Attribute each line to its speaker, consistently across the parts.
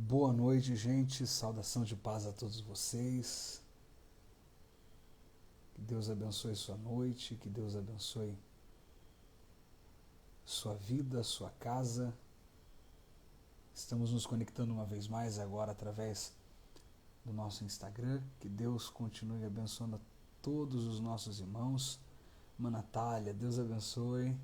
Speaker 1: Boa noite, gente. Saudação de paz a todos vocês. Que Deus abençoe sua noite, que Deus abençoe sua vida, sua casa. Estamos nos conectando uma vez mais agora através do nosso Instagram. Que Deus continue abençoando a todos os nossos irmãos. Irmã Natália, Deus abençoe.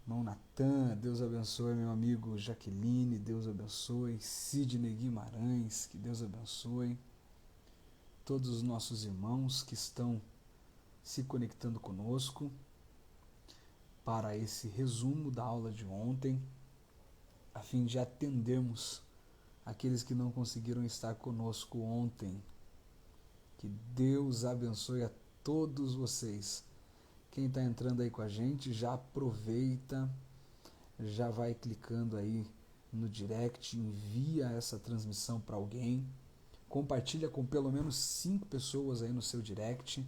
Speaker 1: Irmão Natan, Deus abençoe. Meu amigo Jaqueline, Deus abençoe. Sidney Guimarães, que Deus abençoe. Todos os nossos irmãos que estão se conectando conosco para esse resumo da aula de ontem, a fim de atendermos aqueles que não conseguiram estar conosco ontem. Que Deus abençoe a todos vocês. Quem está entrando aí com a gente, já aproveita, já vai clicando aí no direct, envia essa transmissão para alguém, compartilha com pelo menos 5 pessoas aí no seu direct,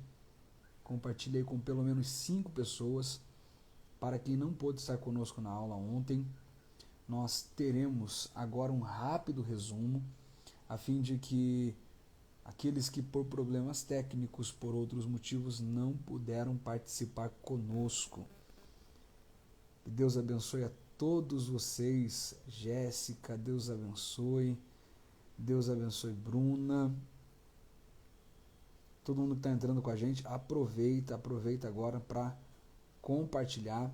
Speaker 1: compartilha aí com pelo menos 5 pessoas. Para quem não pôde estar conosco na aula ontem, nós teremos agora um rápido resumo, a fim de que aqueles que por problemas técnicos, por outros motivos, não puderam participar conosco. Que Deus abençoe a todos vocês. Jéssica, Deus abençoe. Deus abençoe Bruna. Todo mundo que está entrando com a gente, aproveita agora para compartilha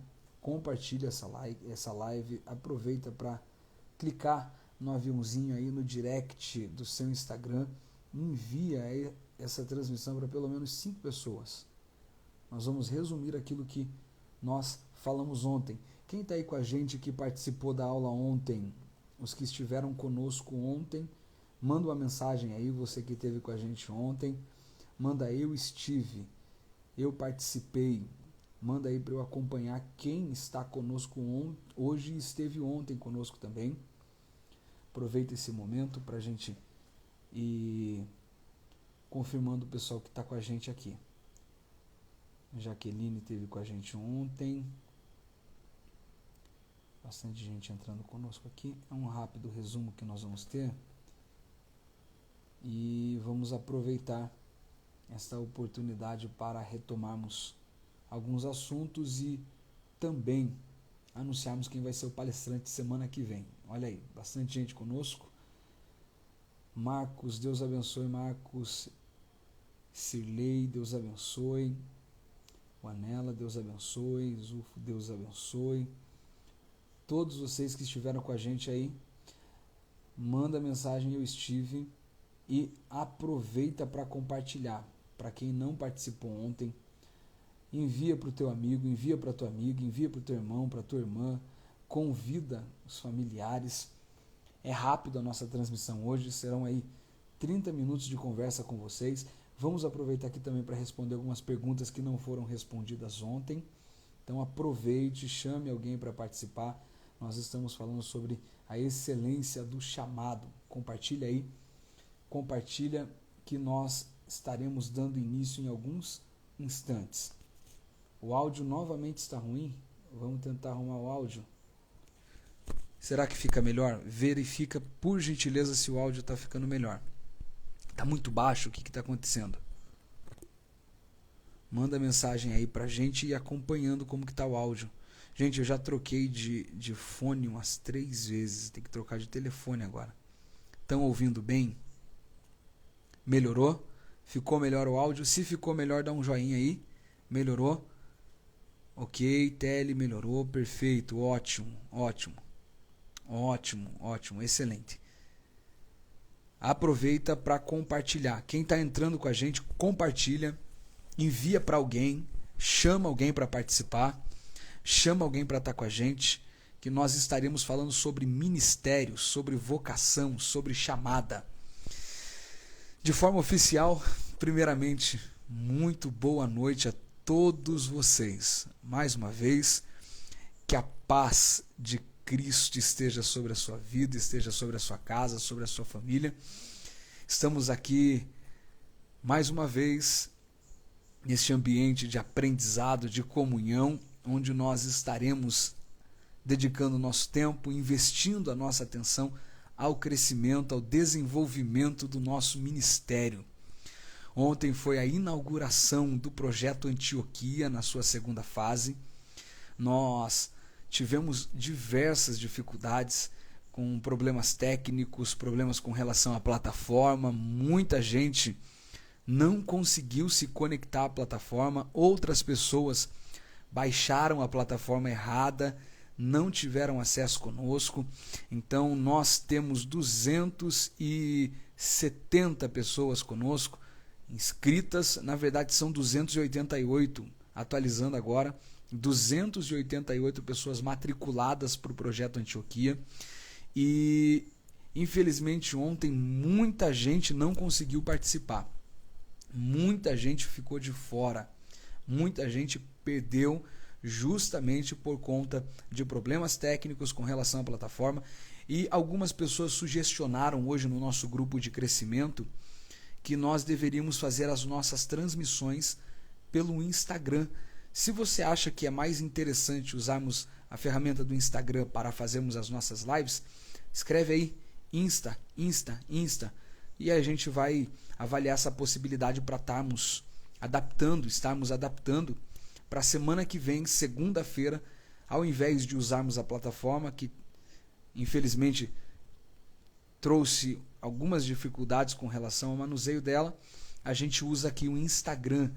Speaker 1: essa live, aproveita para clicar no aviãozinho aí no direct do seu Instagram, envia aí essa transmissão para pelo menos 5 pessoas. Nós vamos resumir aquilo que nós falamos ontem. Quem está aí com a gente que participou da aula ontem, os que estiveram conosco ontem, manda uma mensagem aí, você que esteve com a gente ontem, manda eu estive, eu participei, manda aí para eu acompanhar quem está conosco hoje e esteve ontem conosco também. Aproveita esse momento para a gente ir confirmando o pessoal que está com a gente aqui. Jaqueline esteve com a gente ontem. Bastante gente entrando conosco aqui. É um rápido resumo que nós vamos ter. E vamos aproveitar esta oportunidade para retomarmos alguns assuntos e também anunciarmos quem vai ser o palestrante semana que vem. Olha aí, bastante gente conosco. Marcos, Deus abençoe. Marcos, Sirlei, Deus abençoe. Anela, Deus abençoe. Zufo, Deus abençoe. Todos vocês que estiveram com a gente aí, manda mensagem, eu estive, e aproveita para compartilhar. Para quem não participou ontem, envia para o teu amigo, envia para a tua amiga, envia para o teu irmão, para a tua irmã, convida os familiares. É rápido a nossa transmissão hoje, serão aí 30 minutos de conversa com vocês. Vamos aproveitar aqui também para responder algumas perguntas que não foram respondidas ontem. Então aproveite, chame alguém para participar. Nós estamos falando sobre a excelência do chamado. Compartilha aí, compartilha que nós estaremos dando início em alguns instantes. O áudio novamente está ruim. Vamos tentar arrumar o áudio. Será que fica melhor? Verifica, por gentileza, se o áudio está ficando melhor. Está muito baixo? O que está acontecendo? Manda mensagem aí para a gente e acompanhando como que está o áudio. Gente, eu já troquei de fone umas 3 vezes. Tem que trocar de telefone agora. Estão ouvindo bem? Melhorou? Ficou melhor o áudio? Se ficou melhor, dá um joinha aí. Melhorou? Ok, tele, melhorou, perfeito, ótimo, excelente. Aproveita para compartilhar. Quem está entrando com a gente, compartilha, envia para alguém, chama alguém para participar, chama alguém para estar com a gente, que nós estaremos falando sobre ministério, sobre vocação, sobre chamada. De forma oficial, primeiramente, muito boa noite a todos vocês. Mais uma vez, que a paz de Cristo esteja sobre a sua vida, esteja sobre a sua casa, sobre a sua família. Estamos aqui mais uma vez neste ambiente de aprendizado, de comunhão, onde nós estaremos dedicando nosso tempo, investindo a nossa atenção ao crescimento, ao desenvolvimento do nosso ministério. Ontem foi a inauguração do projeto Antioquia na sua segunda fase. Nós tivemos diversas dificuldades com problemas técnicos, problemas com relação à plataforma. Muita gente não conseguiu se conectar à plataforma, outras pessoas baixaram a plataforma errada, não tiveram acesso conosco. Então nós temos 270 pessoas conosco inscritas, na verdade são 288, atualizando agora, 288 pessoas matriculadas para o projeto Antioquia. E infelizmente ontem muita gente não conseguiu participar, muita gente ficou de fora, muita gente perdeu justamente por conta de problemas técnicos com relação à plataforma. E algumas pessoas sugestionaram hoje no nosso grupo de crescimento que nós deveríamos fazer as nossas transmissões pelo Instagram. Se você acha que é mais interessante usarmos a ferramenta do Instagram para fazermos as nossas lives, escreve aí Insta, e a gente vai avaliar essa possibilidade para estarmos adaptando para a semana que vem, segunda-feira, ao invés de usarmos a plataforma, que infelizmente trouxe algumas dificuldades com relação ao manuseio dela, a gente usa aqui o Instagram.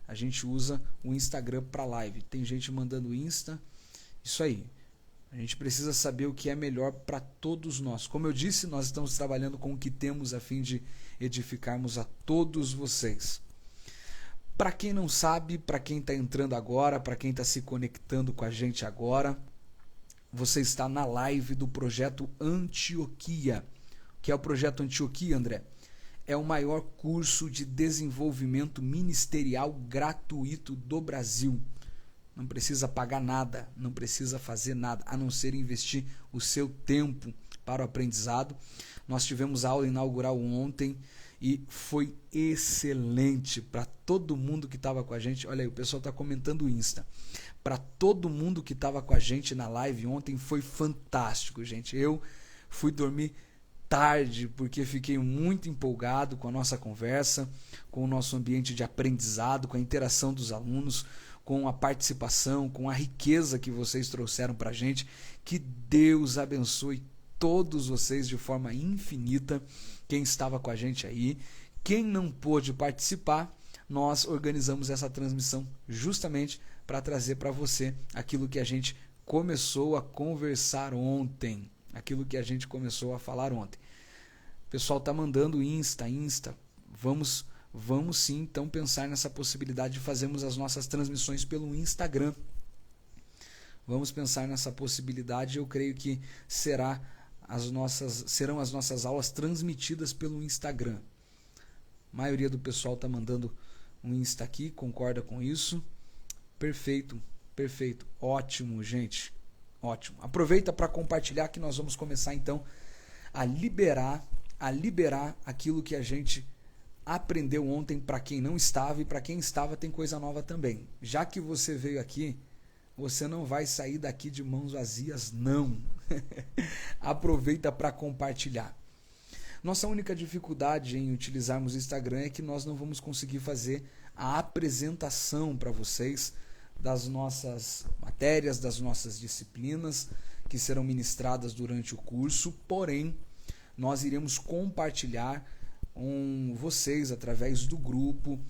Speaker 1: A gente usa o Instagram para live. Tem gente mandando Insta. Isso aí. A gente precisa saber o que é melhor para todos nós. Como eu disse, nós estamos trabalhando com o que temos a fim de edificarmos a todos vocês. Para quem não sabe, para quem está entrando agora, para quem está se conectando com a gente agora, você está na live do projeto Antioquia. O que é o projeto Antioquia, André? É o maior curso de desenvolvimento ministerial gratuito do Brasil. Não precisa pagar nada, não precisa fazer nada, a não ser investir o seu tempo para o aprendizado. Nós tivemos a aula inaugural ontem e foi excelente para todo mundo que estava com a gente. Olha aí, o pessoal está comentando o Insta. Para todo mundo que estava com a gente na live ontem foi fantástico, gente. Eu fui dormir tarde porque fiquei muito empolgado com a nossa conversa, com o nosso ambiente de aprendizado, com a interação dos alunos, com a participação, com a riqueza que vocês trouxeram para a gente. Que Deus abençoe todos vocês de forma infinita, quem estava com a gente aí. Quem não pôde participar, nós organizamos essa transmissão justamente para trazer para você aquilo que a gente começou a conversar ontem, aquilo que a gente começou a falar ontem. O pessoal está mandando Insta. Vamos sim, então, pensar nessa possibilidade de fazermos as nossas transmissões pelo Instagram. Vamos pensar nessa possibilidade. Eu creio que serão as nossas aulas transmitidas pelo Instagram. A maioria do pessoal está mandando um Insta aqui, concorda com isso? Perfeito. Ótimo, gente. Ótimo. Aproveita para compartilhar que nós vamos começar então a liberar aquilo que a gente aprendeu ontem para quem não estava, e para quem estava tem coisa nova também. Já que você veio aqui, você não vai sair daqui de mãos vazias, não. Aproveita para compartilhar. Nossa única dificuldade em utilizarmos o Instagram é que nós não vamos conseguir fazer a apresentação para vocês das nossas matérias, das nossas disciplinas que serão ministradas durante o curso, porém, nós iremos compartilhar com vocês, através do grupo,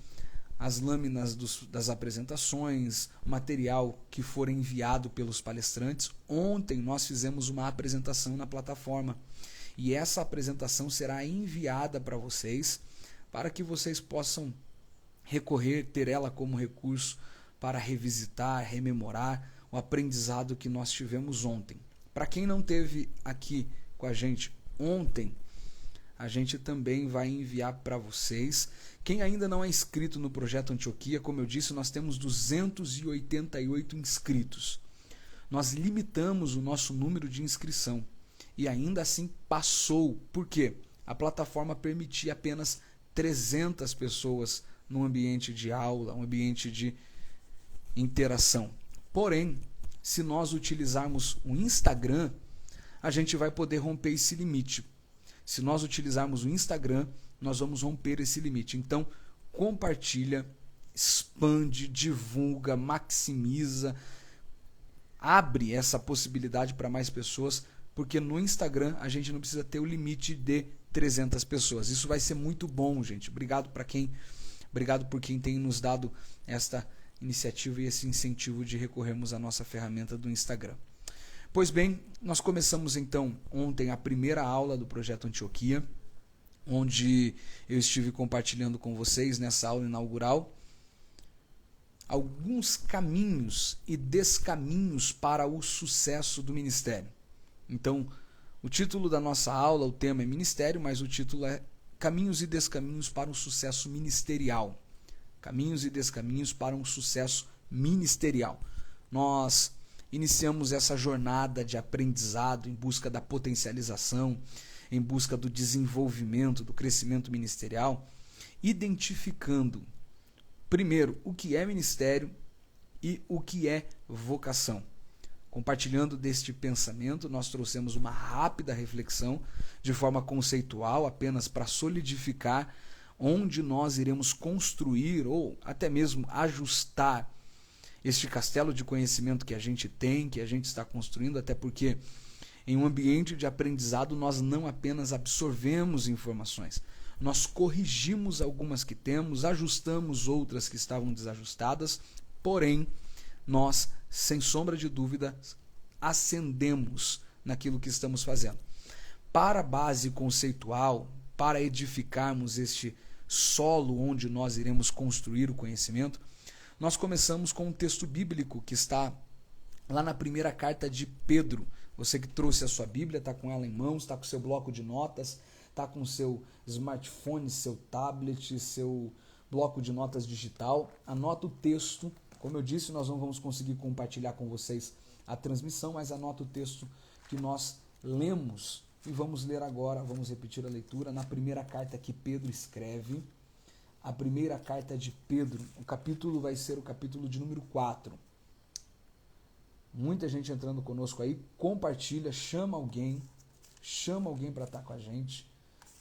Speaker 1: as lâminas das apresentações, material que for enviado pelos palestrantes. Ontem nós fizemos uma apresentação na plataforma e essa apresentação será enviada para vocês, para que vocês possam recorrer, ter ela como recurso para revisitar, rememorar o aprendizado que nós tivemos ontem. Para quem não esteve aqui com a gente ontem, a gente também vai enviar para vocês. Quem ainda não é inscrito no projeto Antioquia, como eu disse, nós temos 288 inscritos. Nós limitamos o nosso número de inscrição e ainda assim passou. Por quê? A plataforma permitia apenas 300 pessoas no ambiente de aula, um ambiente de interação. Porém, se nós utilizarmos o Instagram, a gente vai poder romper esse limite. Se nós utilizarmos o Instagram, nós vamos romper esse limite. Então, compartilha, expande, divulga, maximiza, abre essa possibilidade para mais pessoas, porque no Instagram a gente não precisa ter o limite de 300 pessoas. Isso vai ser muito bom, gente. Obrigado por quem tem nos dado esta iniciativa e esse incentivo de recorrermos à nossa ferramenta do Instagram. Pois bem, nós começamos então ontem a primeira aula do Projeto Antioquia, onde eu estive compartilhando com vocês nessa aula inaugural alguns caminhos e descaminhos para o sucesso do ministério. Então, o título da nossa aula, o tema é Ministério, mas o título é Caminhos e Descaminhos para um Sucesso Ministerial. Caminhos e Descaminhos para um Sucesso Ministerial. Nós iniciamos essa jornada de aprendizado em busca da potencialização, em busca do desenvolvimento, do crescimento ministerial, identificando, primeiro, o que é ministério e o que é vocação. Compartilhando deste pensamento, nós trouxemos uma rápida reflexão de forma conceitual, apenas para solidificar onde nós iremos construir ou até mesmo ajustar este castelo de conhecimento que a gente tem, que a gente está construindo, até porque em um ambiente de aprendizado nós não apenas absorvemos informações, nós corrigimos algumas que temos, ajustamos outras que estavam desajustadas, porém nós, sem sombra de dúvida, ascendemos naquilo que estamos fazendo. Para a base conceitual, para edificarmos este solo onde nós iremos construir o conhecimento, nós começamos com um texto bíblico que está lá na primeira carta de Pedro. Você que trouxe a sua Bíblia, está com ela em mãos, está com o seu bloco de notas, está com o seu smartphone, seu tablet, seu bloco de notas digital, anota o texto. Como eu disse, nós não vamos conseguir compartilhar com vocês a transmissão, mas anota o texto que nós lemos e vamos ler agora, vamos repetir a leitura na primeira carta que Pedro escreve. A primeira carta de Pedro, o capítulo vai ser o capítulo de número 4. Muita gente entrando conosco aí, compartilha, chama alguém para estar com a gente,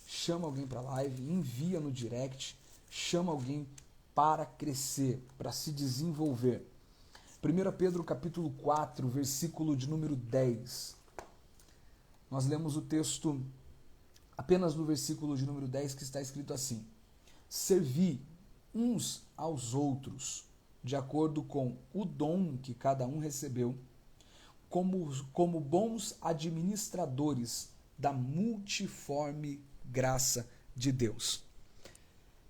Speaker 1: chama alguém para a live, envia no direct, chama alguém para crescer, para se desenvolver. 1 Pedro capítulo 4, versículo de número 10. Nós lemos o texto apenas no versículo de número 10 que está escrito assim: servi uns aos outros, de acordo com o dom que cada um recebeu, como bons administradores da multiforme graça de Deus.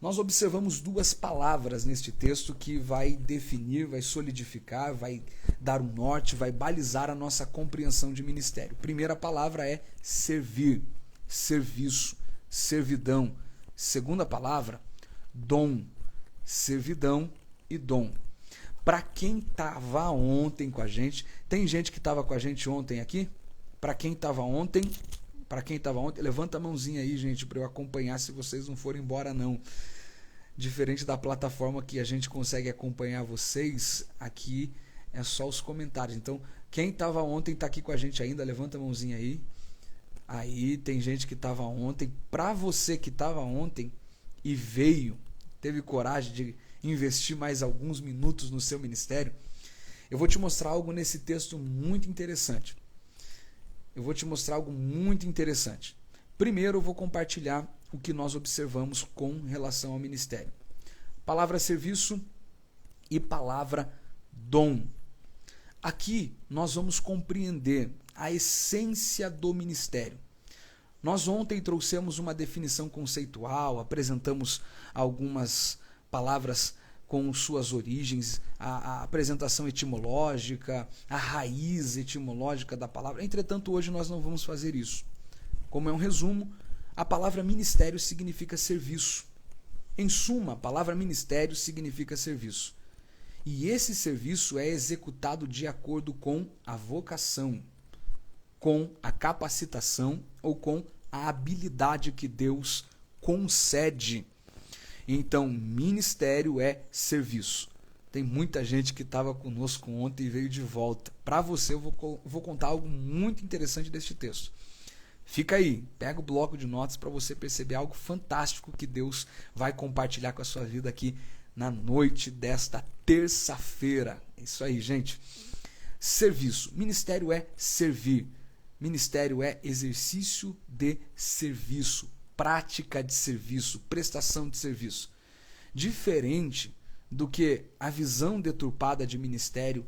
Speaker 1: Nós observamos duas palavras neste texto que vai definir, vai solidificar, vai dar um norte, vai balizar a nossa compreensão de ministério. Primeira palavra é servir, serviço, servidão. Segunda palavra, dom, servidão e dom. Para quem estava ontem com a gente, tem gente que estava com a gente ontem aqui? Para quem estava ontem, levanta a mãozinha aí, gente, para eu acompanhar se vocês não forem embora não. Diferente da plataforma que a gente consegue acompanhar vocês, aqui é só os comentários. Então, quem estava ontem está aqui com a gente ainda, levanta a mãozinha aí. Aí tem gente que estava ontem. Para você que estava ontem e veio, teve coragem de investir mais alguns minutos no seu ministério, eu vou te mostrar algo nesse texto muito interessante. Primeiro eu vou compartilhar o que nós observamos com relação ao ministério. Palavra serviço e palavra dom. Aqui nós vamos compreender a essência do ministério. Nós ontem trouxemos uma definição conceitual, apresentamos algumas palavras com suas origens, a apresentação etimológica, a raiz etimológica da palavra. Entretanto, hoje nós não vamos fazer isso. Como é um resumo, a palavra ministério significa serviço. Em suma, a palavra ministério significa serviço. E esse serviço é executado de acordo com a vocação, com a capacitação ou com a habilidade que Deus concede. Então, ministério é serviço. Tem muita gente que estava conosco ontem e veio de volta. Para você, eu vou contar algo muito interessante deste texto. Fica aí, pega o bloco de notas para você perceber algo fantástico que Deus vai compartilhar com a sua vida aqui na noite desta terça-feira. É isso aí, gente. Serviço. Ministério é servir. Ministério é exercício de serviço, prática de serviço, prestação de serviço. Diferente do que a visão deturpada de ministério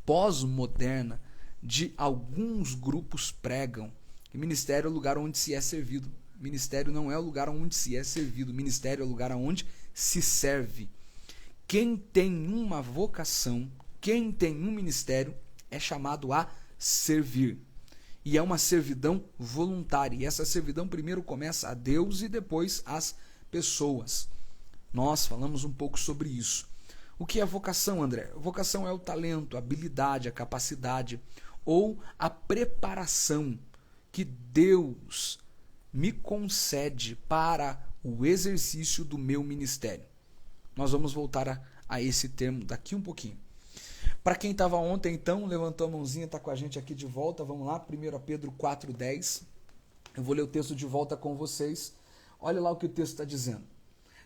Speaker 1: pós-moderna de alguns grupos pregam. Que ministério é o lugar onde se é servido. Ministério não é o lugar onde se é servido. Ministério é o lugar onde se serve. Quem tem uma vocação, quem tem um ministério, é chamado a servir. E é uma servidão voluntária. E essa servidão primeiro começa a Deus e depois às pessoas. Nós falamos um pouco sobre isso. O que é vocação, André? Vocação é o talento, a habilidade, a capacidade ou a preparação que Deus me concede para o exercício do meu ministério. Nós vamos voltar a esse termo daqui um pouquinho. Para quem estava ontem, então, levantou a mãozinha, está com a gente aqui de volta. Vamos lá, 1 Pedro 4,10. Eu vou ler o texto de volta com vocês. Olha lá o que o texto está dizendo.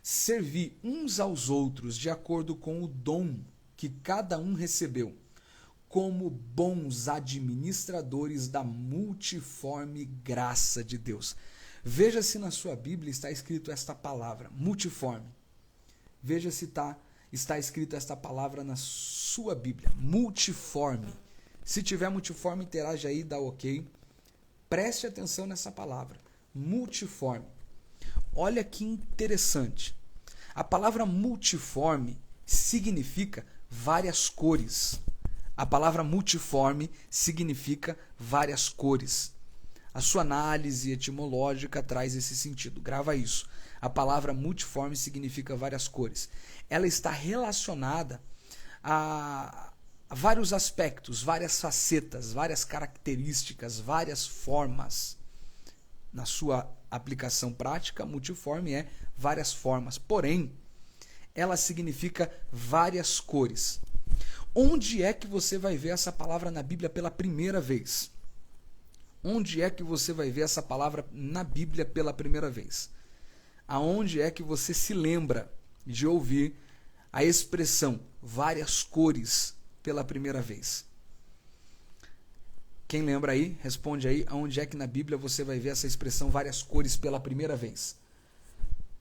Speaker 1: Servi uns aos outros de acordo com o dom que cada um recebeu, como bons administradores da multiforme graça de Deus. Veja se na sua Bíblia está escrito esta palavra, multiforme. Veja se está escrito esta palavra na sua Bíblia, multiforme. Se tiver multiforme, interaja aí, dá ok. Preste atenção nessa palavra, multiforme. Olha que interessante. A palavra multiforme significa várias cores. A palavra multiforme significa várias cores. A sua análise etimológica traz esse sentido. Grava isso. A palavra multiforme significa várias cores. Ela está relacionada a vários aspectos, várias facetas, várias características, várias formas. Na sua aplicação prática, multiforme é várias formas. Porém, ela significa várias cores. Onde é que você vai ver essa palavra na Bíblia pela primeira vez? Onde é que você vai ver essa palavra na Bíblia pela primeira vez? Aonde é que você se lembra de ouvir a expressão várias cores pela primeira vez? Quem lembra aí, responde aí, aonde é que na Bíblia você vai ver essa expressão várias cores pela primeira vez?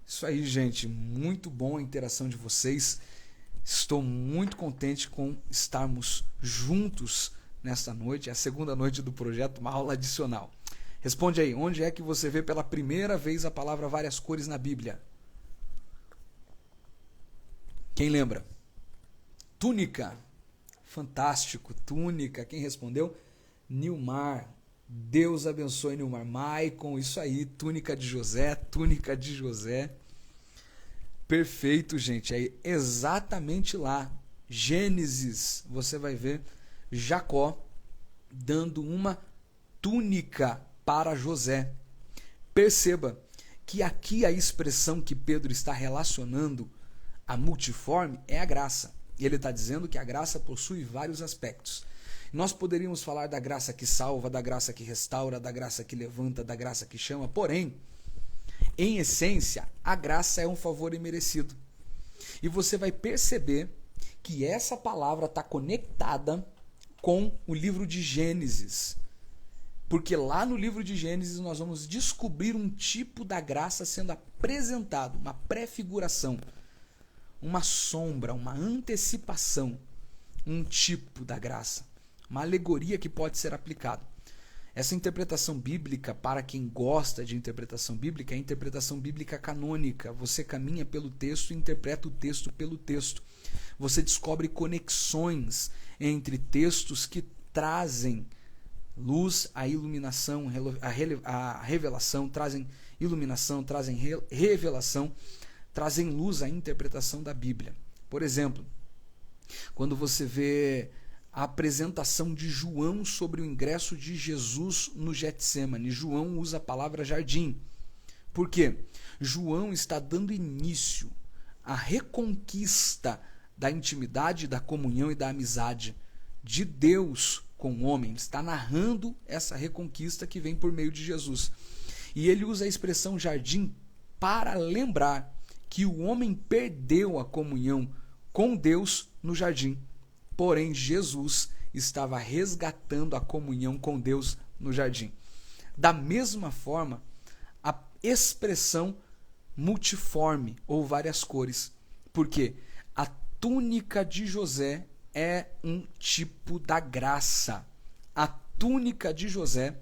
Speaker 1: Isso aí, gente, muito bom a interação de vocês. Estou muito contente com estarmos juntos nesta noite, é a segunda noite do projeto, uma aula adicional. Responde aí, onde é que você vê pela primeira vez a palavra várias cores na Bíblia? Quem lembra? Túnica. Fantástico, túnica. Quem respondeu? Nilmar. Deus abençoe, Nilmar. Maicon, isso aí, túnica de José, túnica de José. Perfeito, gente. É exatamente lá. Gênesis, você vai ver Jacó dando uma túnica para José. Perceba que aqui a expressão que Pedro está relacionando a multiforme é a graça. E ele está dizendo que a graça possui vários aspectos. Nós poderíamos falar da graça que salva, da graça que restaura, da graça que levanta, da graça que chama, porém, em essência, a graça é um favor imerecido. E você vai perceber que essa palavra está conectada com o livro de Gênesis. Porque lá no livro de Gênesis nós vamos descobrir um tipo da graça sendo apresentado, uma prefiguração, uma sombra, uma antecipação, um tipo da graça, uma alegoria que pode ser aplicada. Essa interpretação bíblica, para quem gosta de interpretação bíblica, é a interpretação bíblica canônica. Você caminha pelo texto e interpreta o texto pelo texto. Você descobre conexões entre textos que trazem luz, a iluminação, a revelação, trazem iluminação, trazem revelação, trazem luz à interpretação da Bíblia. Por exemplo, quando você vê a apresentação de João sobre o ingresso de Jesus no Getsêmani, João usa a palavra jardim. Por quê? João está dando início à reconquista da intimidade, da comunhão e da amizade de Deus com o homem. Ele está narrando essa reconquista que vem por meio de Jesus. E ele usa a expressão jardim para lembrar que o homem perdeu a comunhão com Deus no jardim. Porém, Jesus estava resgatando a comunhão com Deus no jardim. Da mesma forma, a expressão multiforme ou várias cores. Porque a túnica de José é um tipo da graça. A túnica de José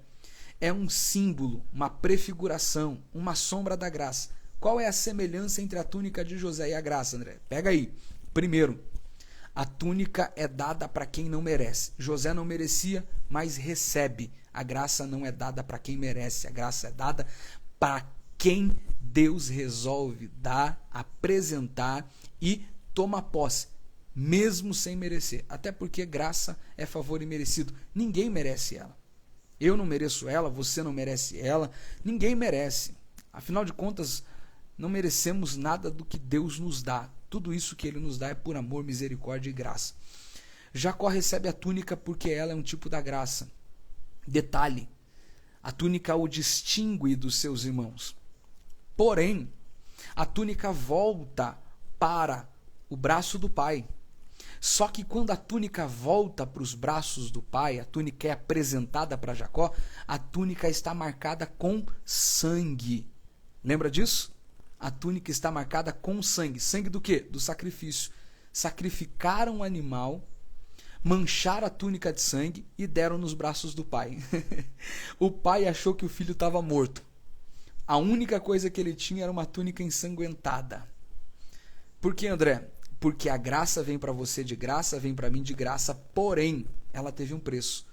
Speaker 1: é um símbolo, uma prefiguração, uma sombra da graça. Qual é a semelhança entre a túnica de José e a graça, André? Pega aí. Primeiro, a túnica é dada para quem não merece. José não merecia, mas recebe. A graça não é dada para quem merece. A graça é dada para quem Deus resolve dar, apresentar e toma posse, mesmo sem merecer. Até porque graça é favor imerecido. Ninguém merece ela. Eu não mereço ela, você não merece ela, ninguém merece. Afinal de contas, não merecemos nada do que Deus nos dá. Tudo isso que Ele nos dá é por amor, misericórdia e graça. Jacó recebe a túnica porque ela é um tipo da graça. Detalhe, a túnica o distingue dos seus irmãos. Porém, a túnica volta para o braço do pai. Só que quando a túnica volta para os braços do pai, a túnica é apresentada para Jacó, a túnica está marcada com sangue. Lembra disso? A túnica está marcada com sangue. Sangue do quê? Do sacrifício. Sacrificaram um animal, mancharam a túnica de sangue e deram nos braços do pai. O pai achou que o filho estava morto. A única coisa que ele tinha era uma túnica ensanguentada. Por que, André? Porque a graça vem para você de graça, vem para mim de graça, porém, ela teve um preço.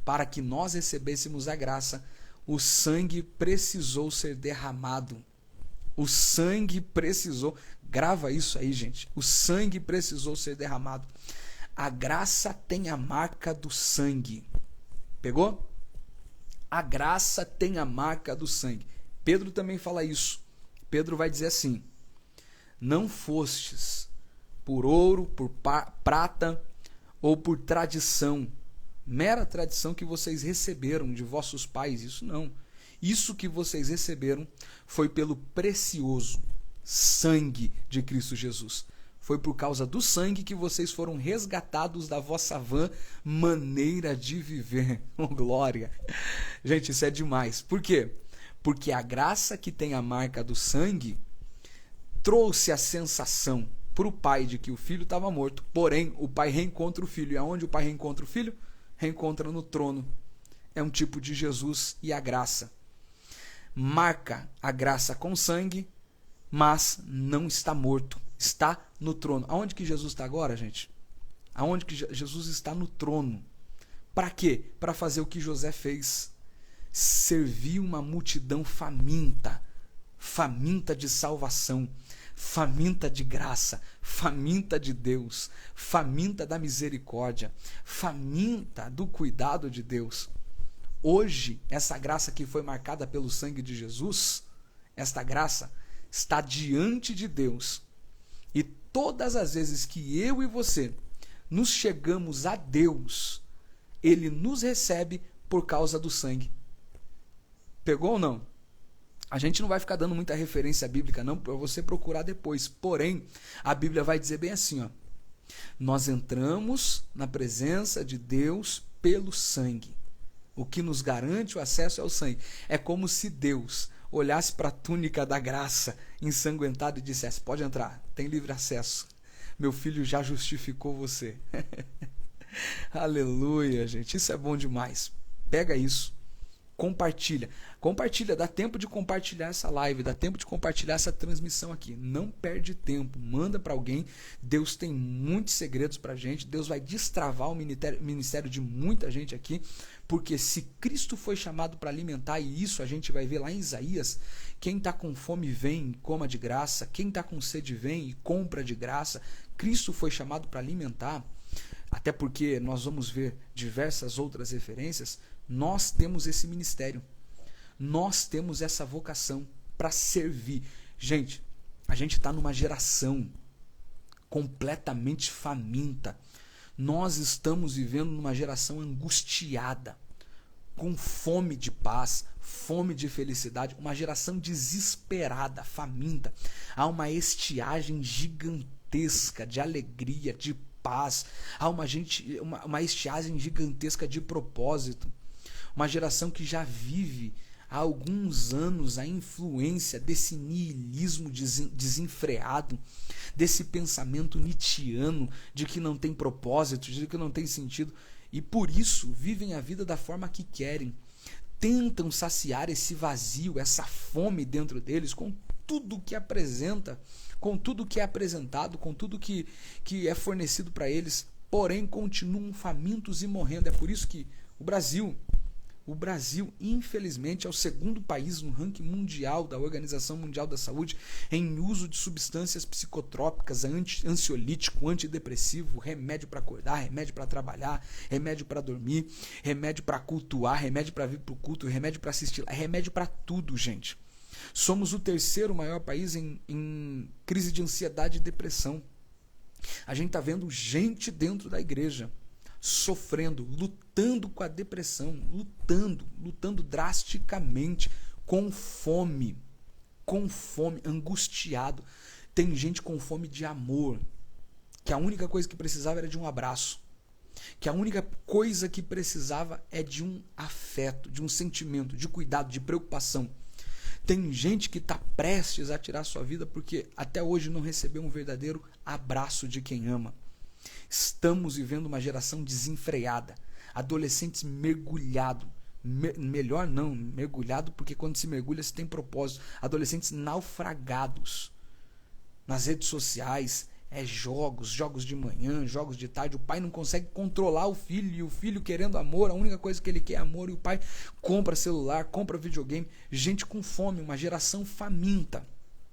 Speaker 1: Para que nós recebêssemos a graça, o sangue precisou ser derramado. O sangue precisou, grava isso aí, gente. O sangue precisou ser derramado. A graça tem a marca do sangue. Pegou? A graça tem a marca do sangue. Pedro também fala isso. Pedro vai dizer assim: não fostes por ouro, por prata ou por tradição, mera tradição que vocês receberam de vossos pais. Isso não. Isso que vocês receberam foi pelo precioso sangue de Cristo Jesus. Foi por causa do sangue que vocês foram resgatados da vossa vã maneira de viver. Oh, glória! Gente, isso é demais. Por quê? Porque a graça que tem a marca do sangue trouxe a sensação para o pai de que o filho estava morto. Porém, o pai reencontra o filho. E aonde o pai reencontra o filho? Reencontra no trono. É um tipo de Jesus e a graça. Marca a graça com sangue, mas não está morto. Está no trono. Aonde que Jesus está agora, gente? Aonde que Jesus está? No trono. Para quê? Para fazer o que José fez. Servir uma multidão faminta. Faminta de salvação. Faminta de graça. Faminta de Deus. Faminta da misericórdia. Faminta do cuidado de Deus. Hoje, essa graça que foi marcada pelo sangue de Jesus, esta graça está diante de Deus. E todas as vezes que eu e você nos chegamos a Deus, Ele nos recebe por causa do sangue. Pegou ou não? A gente não vai ficar dando muita referência bíblica não, para você procurar depois. Porém, a Bíblia vai dizer bem assim, ó: nós entramos na presença de Deus pelo sangue. O que nos garante o acesso é o sangue. É como se Deus olhasse para a túnica da graça ensanguentada e dissesse: pode entrar, tem livre acesso. Meu filho já justificou você. Aleluia, gente. Isso é bom demais. Pega isso. Compartilha. Compartilha. Dá tempo de compartilhar essa live. Dá tempo de compartilhar essa transmissão aqui. Não perde tempo. Manda para alguém. Deus tem muitos segredos para a gente. Deus vai destravar o ministério de muita gente aqui. Porque se Cristo foi chamado para alimentar, e isso a gente vai ver lá em Isaías, quem está com fome vem e coma de graça, quem está com sede vem e compra de graça. Cristo foi chamado para alimentar, até porque nós vamos ver diversas outras referências. Nós temos esse ministério, nós temos essa vocação para servir. Gente, a gente está numa geração completamente faminta. Nós estamos vivendo numa geração angustiada, com fome de paz, fome de felicidade, uma geração desesperada, faminta. Há uma estiagem gigantesca de alegria, de paz. Há uma estiagem gigantesca de propósito. Uma geração que já vive há alguns anos a influência desse niilismo desenfreado, desse pensamento nietzschiano de que não tem propósito, de que não tem sentido, e por isso vivem a vida da forma que querem. Tentam saciar esse vazio, essa fome dentro deles com tudo que apresenta, com tudo que é apresentado, com tudo que é fornecido para eles, porém continuam famintos e morrendo. É por isso que o Brasil, infelizmente, é o segundo país no ranking mundial da Organização Mundial da Saúde em uso de substâncias psicotrópicas, ansiolítico, antidepressivo, remédio para acordar, remédio para trabalhar, remédio para dormir, remédio para cultuar, remédio para vir para o culto, remédio para assistir, remédio para tudo, gente. Somos o terceiro maior país em crise de ansiedade e depressão. A gente está vendo gente dentro da igreja sofrendo, lutando com a depressão, lutando drasticamente, com fome, angustiado. Tem gente com fome de amor, que a única coisa que precisava era de um abraço, que a única coisa que precisava é de um afeto, de um sentimento, de cuidado, de preocupação. Tem gente que está prestes a tirar sua vida porque até hoje não recebeu um verdadeiro abraço de quem ama. Estamos vivendo uma geração desenfreada, adolescentes mergulhados, mergulhado, porque quando se mergulha se tem propósito, adolescentes naufragados nas redes sociais, jogos de manhã, jogos de tarde, o pai não consegue controlar o filho, e o filho querendo amor, a única coisa que ele quer é amor, e o pai compra celular, compra videogame, gente com fome, uma geração faminta,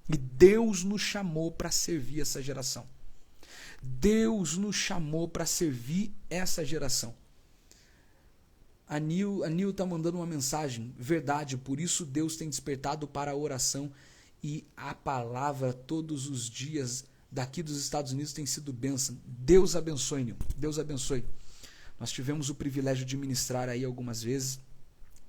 Speaker 1: e Deus nos chamou para servir essa geração. Deus nos chamou para servir essa geração. A Nil está mandando uma mensagem, verdade, por isso Deus tem despertado para a oração e a palavra todos os dias daqui dos Estados Unidos tem sido bênção. Deus abençoe, Nil, Deus abençoe. Nós tivemos o privilégio de ministrar aí algumas vezes.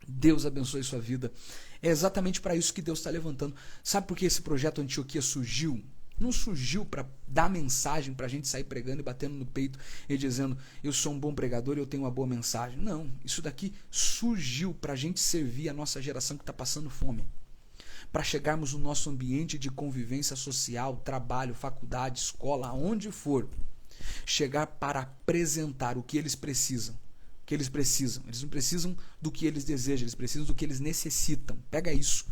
Speaker 1: Deus abençoe sua vida. É exatamente para isso que Deus está levantando. Sabe por que esse projeto Antioquia surgiu? Não surgiu para dar mensagem, para a gente sair pregando e batendo no peito e dizendo eu sou um bom pregador e eu tenho uma boa mensagem. Não, isso daqui surgiu para a gente servir a nossa geração que está passando fome. Para chegarmos no nosso ambiente de convivência social, trabalho, faculdade, escola, aonde for, chegar para apresentar o que eles precisam. O que eles precisam. Eles não precisam do que eles desejam, eles precisam do que eles necessitam. Pega isso.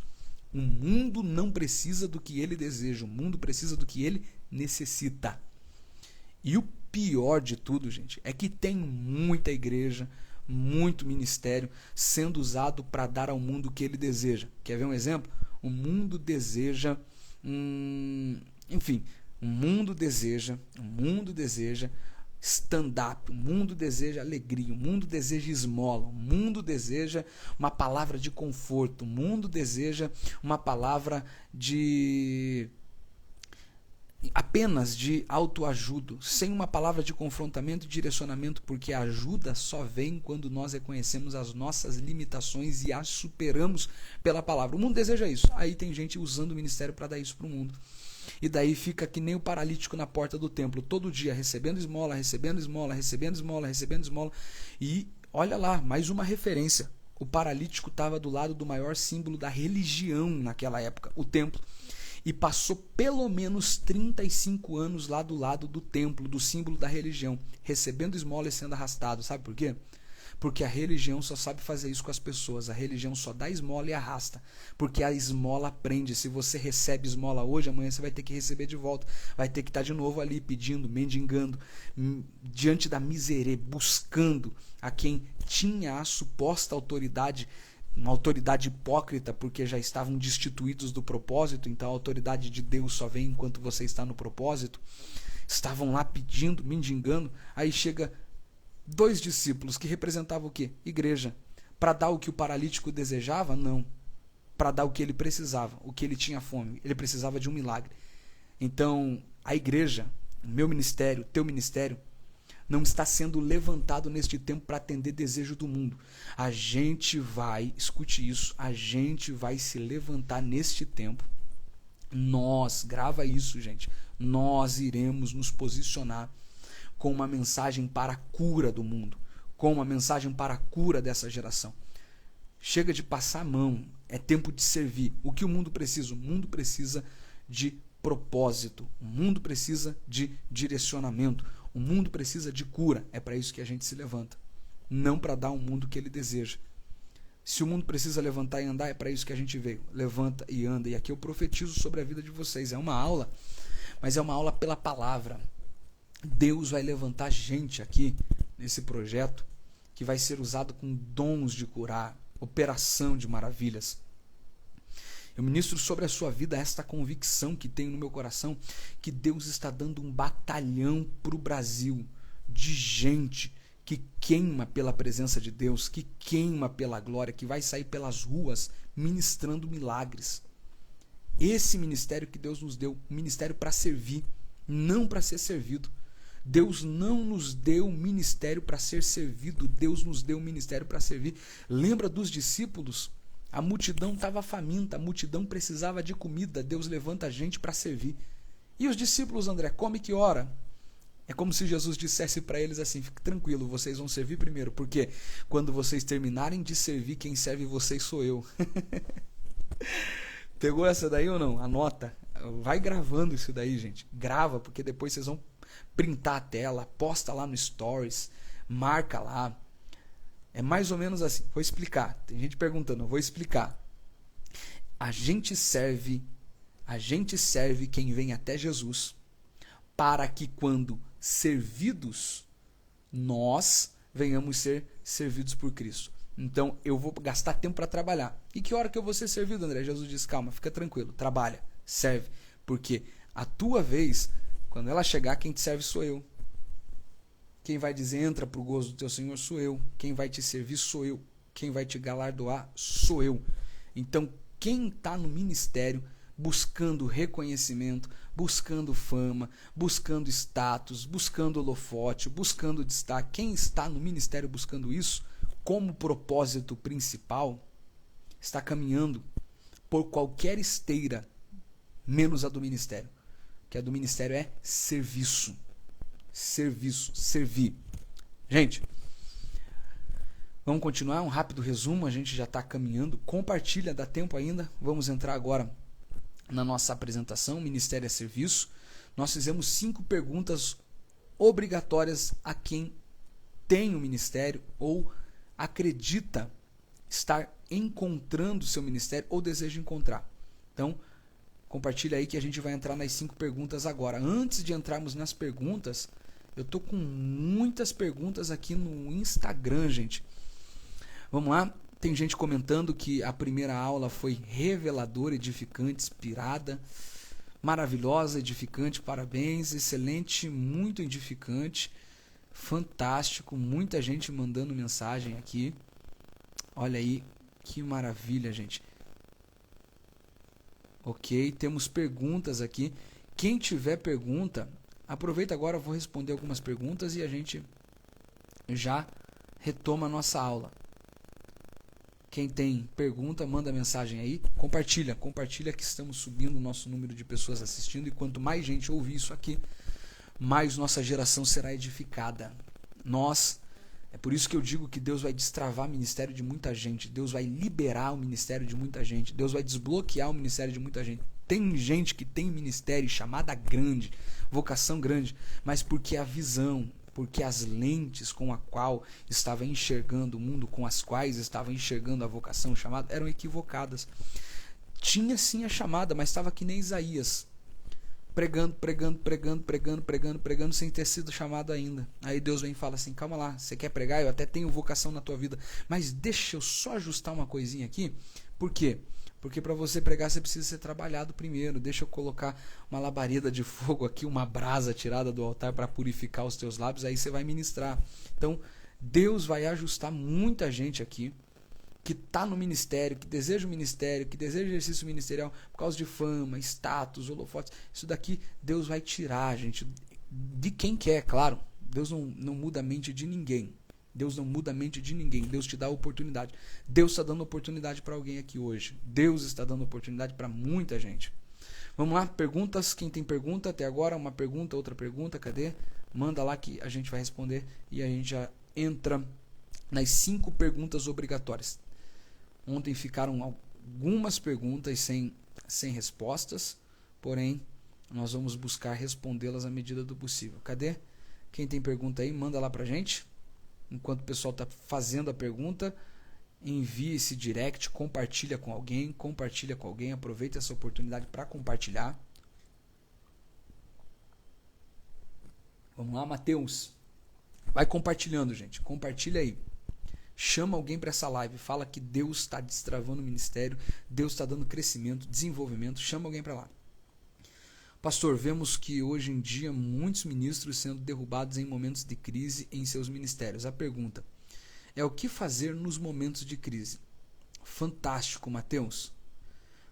Speaker 1: O mundo não precisa do que ele deseja, o mundo precisa do que ele necessita. E o pior de tudo, gente, é que tem muita igreja, muito ministério sendo usado para dar ao mundo o que ele deseja. Quer ver um exemplo? O mundo deseja, o mundo deseja stand-up, o mundo deseja alegria, o mundo deseja esmola, o mundo deseja uma palavra de conforto, o mundo deseja uma palavra de apenas de autoajuda, sem uma palavra de confrontamento e direcionamento, porque a ajuda só vem quando nós reconhecemos as nossas limitações e as superamos pela palavra. O mundo deseja isso, aí tem gente usando o ministério para dar isso para o mundo. E daí fica que nem o paralítico na porta do templo, todo dia recebendo esmola, recebendo esmola, recebendo esmola, recebendo esmola. E olha lá, mais uma referência. O paralítico estava do lado do maior símbolo da religião naquela época, o templo. E passou pelo menos 35 anos lá do lado do templo, do símbolo da religião, recebendo esmola e sendo arrastado. Sabe por quê? Porque a religião só sabe fazer isso com as pessoas. A religião só dá esmola e arrasta. Porque a esmola prende. Se você recebe esmola hoje, amanhã você vai ter que receber de volta. Vai ter que estar de novo ali pedindo, mendigando, diante da miséria, buscando a quem tinha a suposta autoridade, uma autoridade hipócrita, porque já estavam destituídos do propósito. Então a autoridade de Deus só vem enquanto você está no propósito. Estavam lá pedindo, mendigando. Aí chega 2 discípulos que representavam o quê? Igreja. Para dar o que o paralítico desejava? Não. Para dar o que ele precisava, o que ele tinha fome. Ele precisava de um milagre. Então, a igreja, o meu ministério, o teu ministério, não está sendo levantado neste tempo para atender desejo do mundo. A gente vai, escute isso, a gente vai se levantar neste tempo. Nós, grava isso, gente, nós iremos nos posicionar com uma mensagem para a cura do mundo, com uma mensagem para a cura dessa geração. Chega de passar a mão, é tempo de servir. O que o mundo precisa? O mundo precisa de propósito, o mundo precisa de direcionamento, o mundo precisa de cura. É para isso que a gente se levanta, não para dar um mundo que ele deseja. Se o mundo precisa levantar e andar, é para isso que a gente veio. Levanta e anda. E aqui eu profetizo sobre a vida de vocês. É uma aula, mas é uma aula pela palavra. Deus vai levantar gente aqui nesse projeto que vai ser usado com dons de curar, operação de maravilhas. Eu ministro sobre a sua vida esta convicção que tenho no meu coração, que Deus está dando um batalhão para o Brasil de gente que queima pela presença de Deus, que queima pela glória, que vai sair pelas ruas ministrando milagres. Esse ministério que Deus nos deu, um ministério para servir, não para ser servido. Deus não nos deu um ministério para ser servido, Deus nos deu um ministério para servir. Lembra dos discípulos? A multidão estava faminta, a multidão precisava de comida, Deus levanta a gente para servir. E os discípulos, André, come que hora? É como se Jesus dissesse para eles assim: fique tranquilo, vocês vão servir primeiro, porque quando vocês terminarem de servir, quem serve vocês sou eu. Pegou essa daí ou não? Anota, vai gravando isso daí, gente. Grava, porque depois vocês vão printar a tela, posta lá no Stories, marca lá. É mais ou menos assim. Vou explicar. Tem gente perguntando, eu vou explicar. A gente serve quem vem até Jesus, para que quando servidos, nós venhamos ser servidos por Cristo. Então eu vou gastar tempo para trabalhar. E que hora que eu vou ser servido, André? Jesus diz: calma, fica tranquilo, trabalha, serve. Porque a tua vez, quando ela chegar, quem te serve sou eu. Quem vai dizer entra para o gozo do teu Senhor sou eu. Quem vai te servir sou eu. Quem vai te galardoar sou eu. Então quem está no ministério buscando reconhecimento, buscando fama, buscando status, buscando holofote, buscando destaque, quem está no ministério buscando isso como propósito principal, está caminhando por qualquer esteira, menos a do ministério. Que a do ministério é serviço. Serviço, servir. Gente, vamos continuar, um rápido resumo, a gente já está caminhando. Compartilha, dá tempo ainda. Vamos entrar agora na nossa apresentação, Ministério é Serviço. Nós fizemos 5 perguntas obrigatórias a quem tem o ministério ou acredita estar encontrando seu ministério ou deseja encontrar. Então, compartilha aí que a gente vai entrar nas 5 perguntas agora. Antes de entrarmos nas perguntas, eu tô com muitas perguntas aqui no Instagram, gente. Vamos lá? Tem gente comentando que a primeira aula foi reveladora, edificante, inspirada, maravilhosa, edificante, parabéns, excelente, muito edificante, fantástico, muita gente mandando mensagem aqui. Olha aí, que maravilha, gente. Ok, temos perguntas aqui. Quem tiver pergunta, aproveita agora, eu vou responder algumas perguntas e a gente já retoma a nossa aula. Quem tem pergunta, manda mensagem aí. Compartilha que estamos subindo o nosso número de pessoas assistindo. E quanto mais gente ouvir isso aqui, mais nossa geração será edificada. É por isso que eu digo que Deus vai destravar o ministério de muita gente. Deus vai liberar o ministério de muita gente. Deus vai desbloquear o ministério de muita gente. Tem gente que tem ministério chamada grande, vocação grande, mas porque a visão, porque as lentes com a qual estava enxergando o mundo, com as quais estava enxergando a vocação chamada, eram equivocadas. Tinha sim a chamada, mas estava que nem Isaías, pregando, sem ter sido chamado ainda. Aí Deus vem e fala assim: calma lá, você quer pregar? Eu até tenho vocação na tua vida, mas deixa eu só ajustar uma coisinha aqui. Por quê? Porque para você pregar você precisa ser trabalhado primeiro. Deixa eu colocar uma labareda de fogo aqui, uma brasa tirada do altar para purificar os teus lábios, aí você vai ministrar. Então Deus vai ajustar muita gente aqui que está no ministério, que deseja o ministério, que deseja exercício ministerial por causa de fama, status, holofotes. Isso daqui Deus vai tirar, gente, de quem quer, claro. Deus não muda a mente de ninguém. Deus não muda a mente de ninguém. Deus te dá a oportunidade. Deus está dando oportunidade para alguém aqui hoje. Deus está dando oportunidade para muita gente. Vamos lá, perguntas. Quem tem pergunta até agora? Uma pergunta, outra pergunta, cadê? Manda lá que a gente vai responder e a gente já entra nas 5 perguntas obrigatórias. Ontem ficaram algumas perguntas sem respostas, porém nós vamos buscar respondê-las à medida do possível. Cadê? Quem tem pergunta aí, manda lá pra gente. Enquanto o pessoal está fazendo a pergunta, envie esse direct, compartilha com alguém, aproveita essa oportunidade para compartilhar. Vamos lá, Mateus. Vai compartilhando, gente. Compartilha aí. Chama alguém para essa live. Fala que Deus está destravando o ministério, Deus está dando crescimento, desenvolvimento. Chama alguém para lá. Pastor, vemos que hoje em dia muitos ministros sendo derrubados em momentos de crise em seus ministérios. A pergunta é: o que fazer nos momentos de crise? Fantástico, Mateus.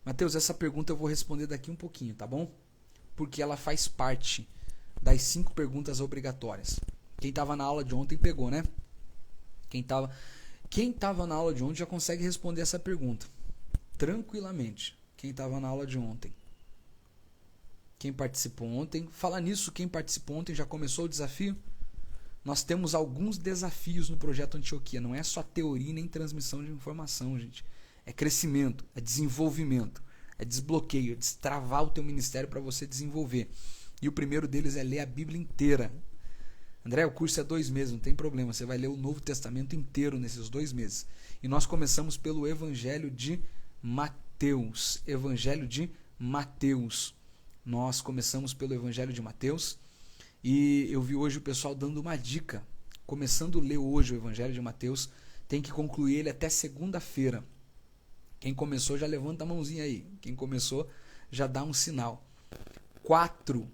Speaker 1: Mateus, essa pergunta eu vou responder daqui um pouquinho, tá bom? Porque ela faz parte das 5 perguntas obrigatórias. Quem estava na aula de ontem pegou, né? Quem estava na aula de ontem já consegue responder essa pergunta tranquilamente. Quem estava na aula de ontem. Quem participou ontem. Fala nisso, quem participou ontem já começou o desafio? Nós temos alguns desafios no projeto Antioquia. Não é só teoria nem transmissão de informação, gente. É crescimento, é desenvolvimento, é desbloqueio, é destravar o teu ministério para você desenvolver. E o primeiro deles é ler a Bíblia inteira. André, o curso é 2 meses, não tem problema. Você vai ler o Novo Testamento inteiro nesses 2 meses. E nós começamos pelo Evangelho de Mateus. Evangelho de Mateus. Nós começamos pelo Evangelho de Mateus. E eu vi hoje o pessoal dando uma dica. Começando a ler hoje o Evangelho de Mateus, tem que concluir ele até segunda-feira. Quem começou já levanta a mãozinha aí. Quem começou já dá um sinal. 4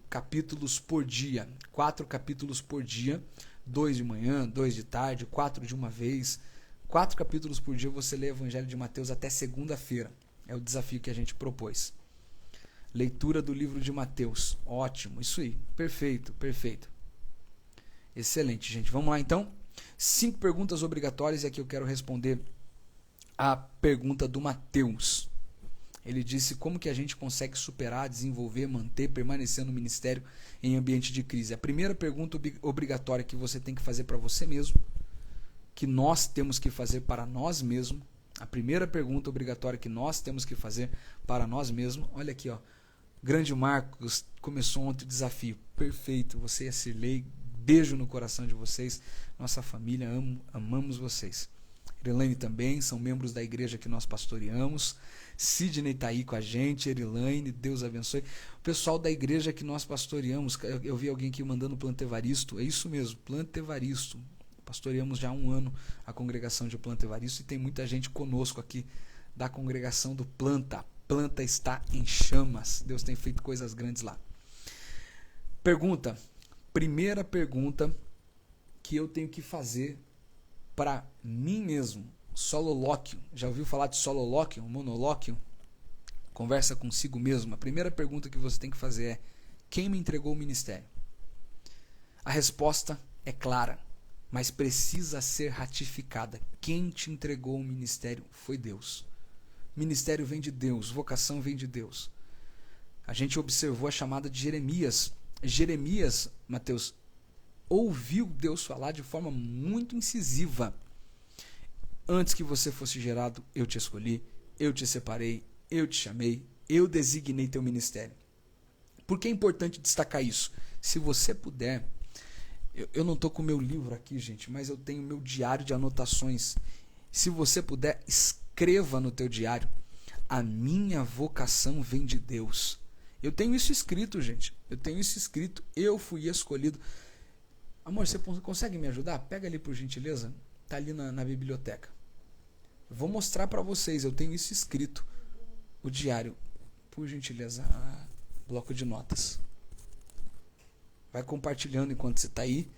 Speaker 1: capítulos por dia. 4 capítulos por dia. 2 de manhã, 2 de tarde, 4 de uma vez. 4 capítulos por dia você lê o Evangelho de Mateus até segunda-feira. É o desafio que a gente propôs. Leitura do livro de Mateus. Ótimo, isso aí. Perfeito, perfeito. Excelente, gente. Vamos lá, então. 5 perguntas obrigatórias e aqui eu quero responder a pergunta do Mateus. Ele disse como que a gente consegue superar, desenvolver, manter, permanecer no ministério em ambiente de crise. A primeira pergunta obrigatória que você tem que fazer para você mesmo, que nós temos que fazer para nós mesmos, a primeira pergunta obrigatória que nós temos que fazer para nós mesmos, olha aqui, ó, Grande Marcos, começou ontem o desafio, perfeito, você é Cirlei, beijo no coração de vocês, nossa família, amamos vocês. Erilane também, são membros da igreja que nós pastoreamos. Sidney está aí com a gente, Erilane, Deus abençoe. O pessoal da igreja que nós pastoreamos, eu vi alguém aqui mandando Planta Evaristo, é isso mesmo, Planta Evaristo. Pastoreamos já há 1 ano a congregação de Planta Evaristo e tem muita gente conosco aqui da congregação do Planta. A planta está em chamas, Deus tem feito coisas grandes lá. Pergunta, primeira pergunta que eu tenho que fazer para mim mesmo, sololóquio. Já ouviu falar de sololóquio, monolóquio? Conversa consigo mesmo. A primeira pergunta que você tem que fazer é: quem me entregou o ministério? A resposta é clara, mas precisa ser ratificada. Quem te entregou o ministério foi Deus. Ministério vem de Deus, vocação vem de Deus. A gente observou a chamada de Jeremias. Jeremias, Mateus, ouviu Deus falar de forma muito incisiva. Antes que você fosse gerado, eu te escolhi, eu te separei, eu te chamei, eu designei teu ministério. Por que é importante destacar isso? Se você puder, eu não estou com o meu livro aqui, gente, mas eu tenho meu diário de anotações. Se você puder, escreva no teu diário: a minha vocação vem de Deus. Eu tenho isso escrito, gente. Eu tenho isso escrito. Eu fui escolhido. Amor, você consegue me ajudar? Pega ali, por gentileza. Está ali na biblioteca. Vou mostrar para vocês. Eu tenho isso escrito. O diário. Por gentileza. Bloco de notas. Vai compartilhando enquanto você está aí.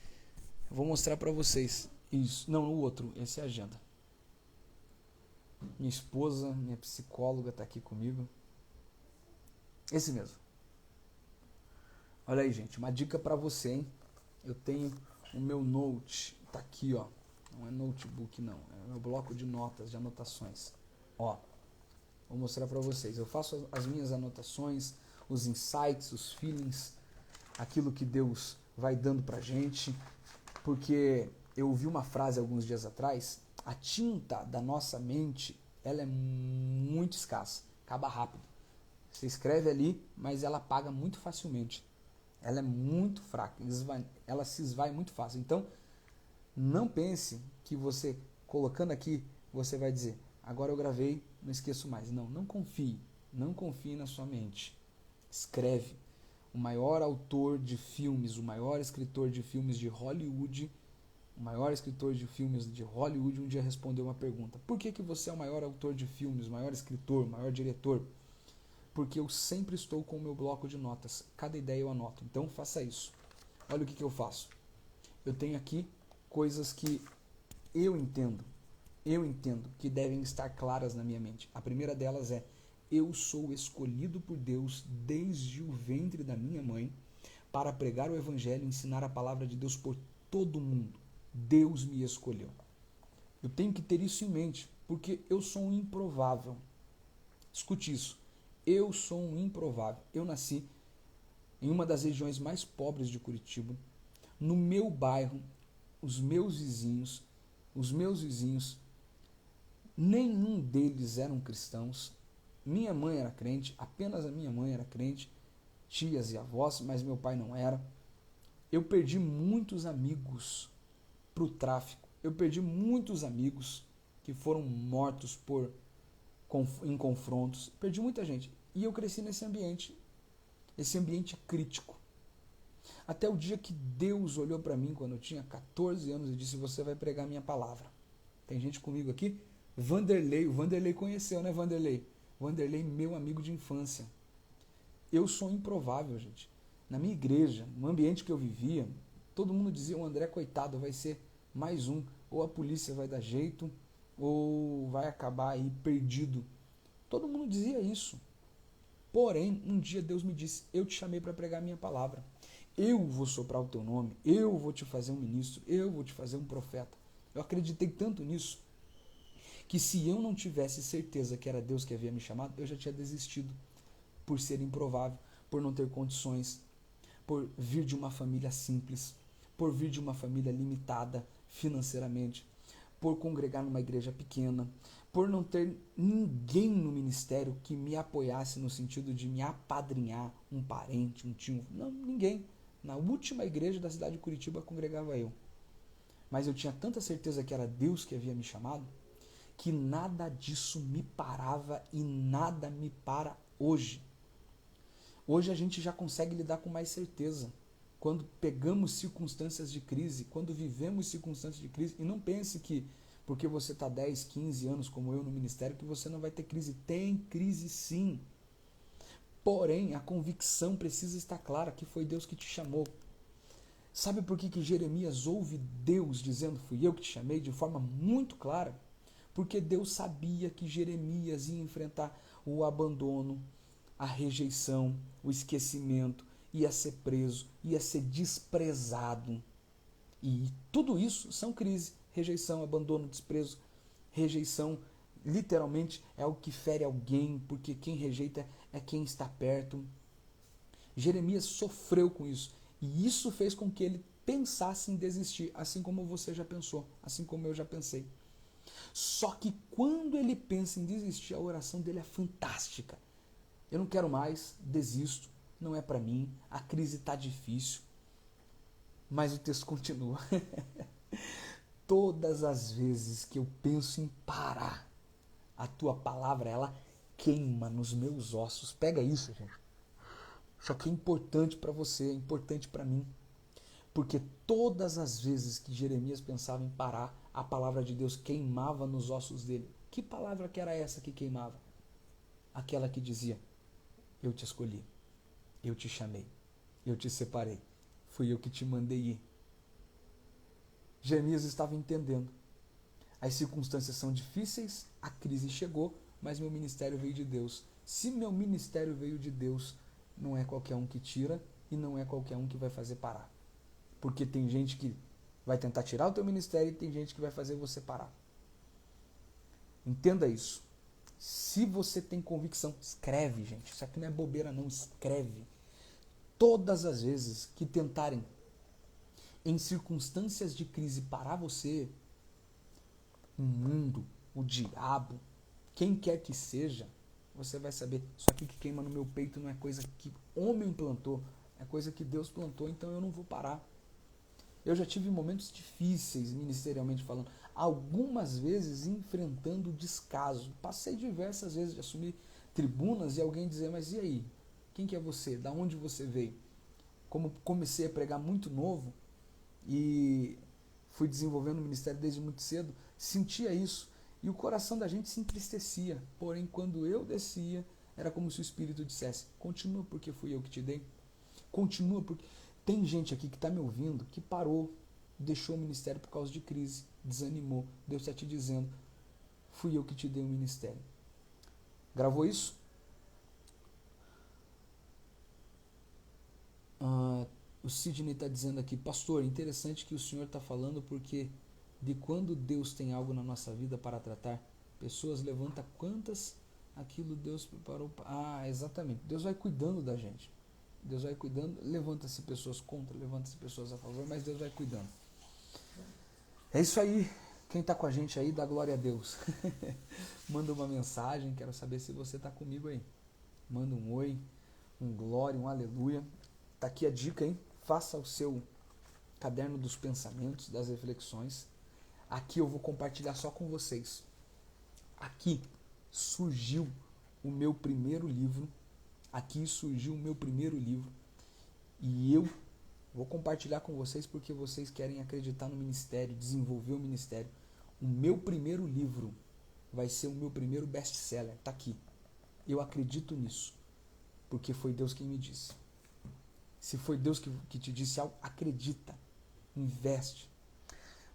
Speaker 1: Eu vou mostrar para vocês. Isso. Não, o outro. Esse é a agenda. Minha esposa, minha psicóloga está aqui comigo. Esse mesmo. Olha aí, gente. Uma dica para você, hein? eu tenho o meu note, tá aqui, ó. Não é notebook não, é o meu bloco de notas, de anotações. Ó, vou mostrar para vocês. Eu faço as minhas anotações, os insights, os feelings, aquilo que Deus vai dando pra gente, porque eu ouvi uma frase alguns dias atrás, a tinta da nossa mente, ela é muito escassa, acaba rápido. Você escreve ali, mas ela apaga muito facilmente. Ela é muito fraca, ela se esvai muito fácil. Então, não pense que você, colocando aqui, você vai dizer, agora eu gravei, não esqueço mais. Não, não confie. Não confie na sua mente. Escreve. O maior autor de filmes, o maior escritor de filmes de Hollywood, um dia respondeu uma pergunta. Por que você é o maior autor de filmes, o maior escritor, o maior diretor? Porque eu sempre estou com o meu bloco de notas. Cada ideia eu anoto. Então faça isso. Olha o que eu faço. Eu tenho aqui coisas que eu entendo que devem estar claras na minha mente. A primeira delas é: eu sou escolhido por Deus desde o ventre da minha mãe para pregar o evangelho e ensinar a palavra de Deus por todo mundo. Deus me escolheu. Eu tenho que ter isso em mente, porque eu sou um improvável. Escute isso. Eu sou um improvável. Eu nasci em uma das regiões mais pobres de Curitiba. No meu bairro, os meus vizinhos, nenhum deles eram cristãos. Minha mãe era crente, apenas a minha mãe era crente, tias e avós, mas meu pai não era. Eu perdi muitos amigos para o tráfico. Eu perdi muitos amigos que foram mortos em confrontos. Perdi muita gente. E eu cresci nesse ambiente crítico. Até o dia que Deus olhou para mim quando eu tinha 14 anos e disse: você vai pregar minha palavra. Tem gente comigo aqui? Vanderlei, o Vanderlei conheceu, né, Vanderlei? Vanderlei, meu amigo de infância. Eu sou improvável, gente. Na minha igreja, no ambiente que eu vivia, todo mundo dizia: o André, coitado, vai ser mais um. Ou a polícia vai dar jeito, ou vai acabar aí perdido. Todo mundo dizia isso. Porém, um dia Deus me disse: eu te chamei para pregar a minha palavra. Eu vou soprar o teu nome, eu vou te fazer um ministro, eu vou te fazer um profeta. Eu acreditei tanto nisso, que se eu não tivesse certeza que era Deus que havia me chamado, eu já tinha desistido, por ser improvável, por não ter condições, por vir de uma família simples, por vir de uma família limitada financeiramente, por congregar numa igreja pequena, por não ter ninguém no ministério que me apoiasse no sentido de me apadrinhar, um parente, um tio, não, ninguém. Na última igreja da cidade de Curitiba congregava eu. Mas eu tinha tanta certeza que era Deus que havia me chamado, que nada disso me parava e nada me para hoje. Hoje a gente já consegue lidar com mais certeza. Quando pegamos circunstâncias de crise, quando vivemos circunstâncias de crise, e não pense que porque você está 10, 15 anos como eu no ministério, que você não vai ter crise. Tem crise sim. Porém, a convicção precisa estar clara que foi Deus que te chamou. Sabe por que Jeremias ouve Deus dizendo: fui eu que te chamei, de forma muito clara? Porque Deus sabia que Jeremias ia enfrentar o abandono, a rejeição, o esquecimento, ia ser preso, ia ser desprezado. E tudo isso são crises: rejeição, abandono, desprezo. Rejeição literalmente é o que fere alguém, porque quem rejeita é quem está perto. Jeremias sofreu com isso, e isso fez com que ele pensasse em desistir, assim como você já pensou, assim como eu já pensei. Só que quando ele pensa em desistir, a oração dele é fantástica. Eu não quero mais, desisto, não é para mim, a crise está difícil. Mas o texto continua. Todas as vezes que eu penso em parar, a tua palavra, ela queima nos meus ossos. Pega isso, gente. Isso aqui é importante para você, é importante para mim. Porque todas as vezes que Jeremias pensava em parar, a palavra de Deus queimava nos ossos dele. Que palavra que era essa que queimava? Aquela que dizia: eu te escolhi, eu te chamei, eu te separei, fui eu que te mandei ir. Jeremias estava entendendo. As circunstâncias são difíceis, a crise chegou, mas meu ministério veio de Deus. Se meu ministério veio de Deus, não é qualquer um que tira e não é qualquer um que vai fazer parar. Porque tem gente que vai tentar tirar o teu ministério e tem gente que vai fazer você parar. Entenda isso. Se você tem convicção, escreve, gente. Isso aqui não é bobeira não, escreve. Todas as vezes que tentarem, em circunstâncias de crise, parar você, o mundo, o diabo, quem quer que seja, você vai saber, isso aqui que queima no meu peito não é coisa que homem plantou, é coisa que Deus plantou, então eu não vou parar. Eu já tive momentos difíceis, ministerialmente falando, algumas vezes enfrentando descaso. Passei diversas vezes de assumir tribunas e alguém dizer, mas e aí? Quem que é você? Da onde você veio? Como comecei a pregar muito novo e fui desenvolvendo o ministério desde muito cedo, sentia isso. E o coração da gente se entristecia. Porém, quando eu descia, era como se o Espírito dissesse, continua porque fui eu que te dei. Continua porque... Tem gente aqui que está me ouvindo que parou, deixou o ministério por causa de crise, desanimou. Deus está te dizendo, fui eu que te dei o ministério. Gravou isso? O Sidney está dizendo aqui, pastor, interessante que o senhor está falando porque de quando Deus tem algo na nossa vida para tratar, pessoas levantam quantas aquilo Deus preparou. Exatamente. Deus vai cuidando da gente. Deus vai cuidando, levanta-se pessoas contra, levanta-se pessoas a favor, mas Deus vai cuidando. É isso aí. Quem está com a gente aí, dá glória a Deus. Manda uma mensagem, quero saber se você está comigo aí. Manda um oi, um glória, um aleluia. Tá aqui a dica, hein? Faça o seu caderno dos pensamentos, das reflexões. Aqui eu vou compartilhar só com vocês. Aqui surgiu o meu primeiro livro. E eu vou compartilhar com vocês porque vocês querem acreditar no ministério, desenvolver o ministério. O meu primeiro livro vai ser o meu primeiro best-seller. Tá aqui. Eu acredito nisso, porque foi Deus quem me disse. Se foi Deus que te disse algo, acredita, investe.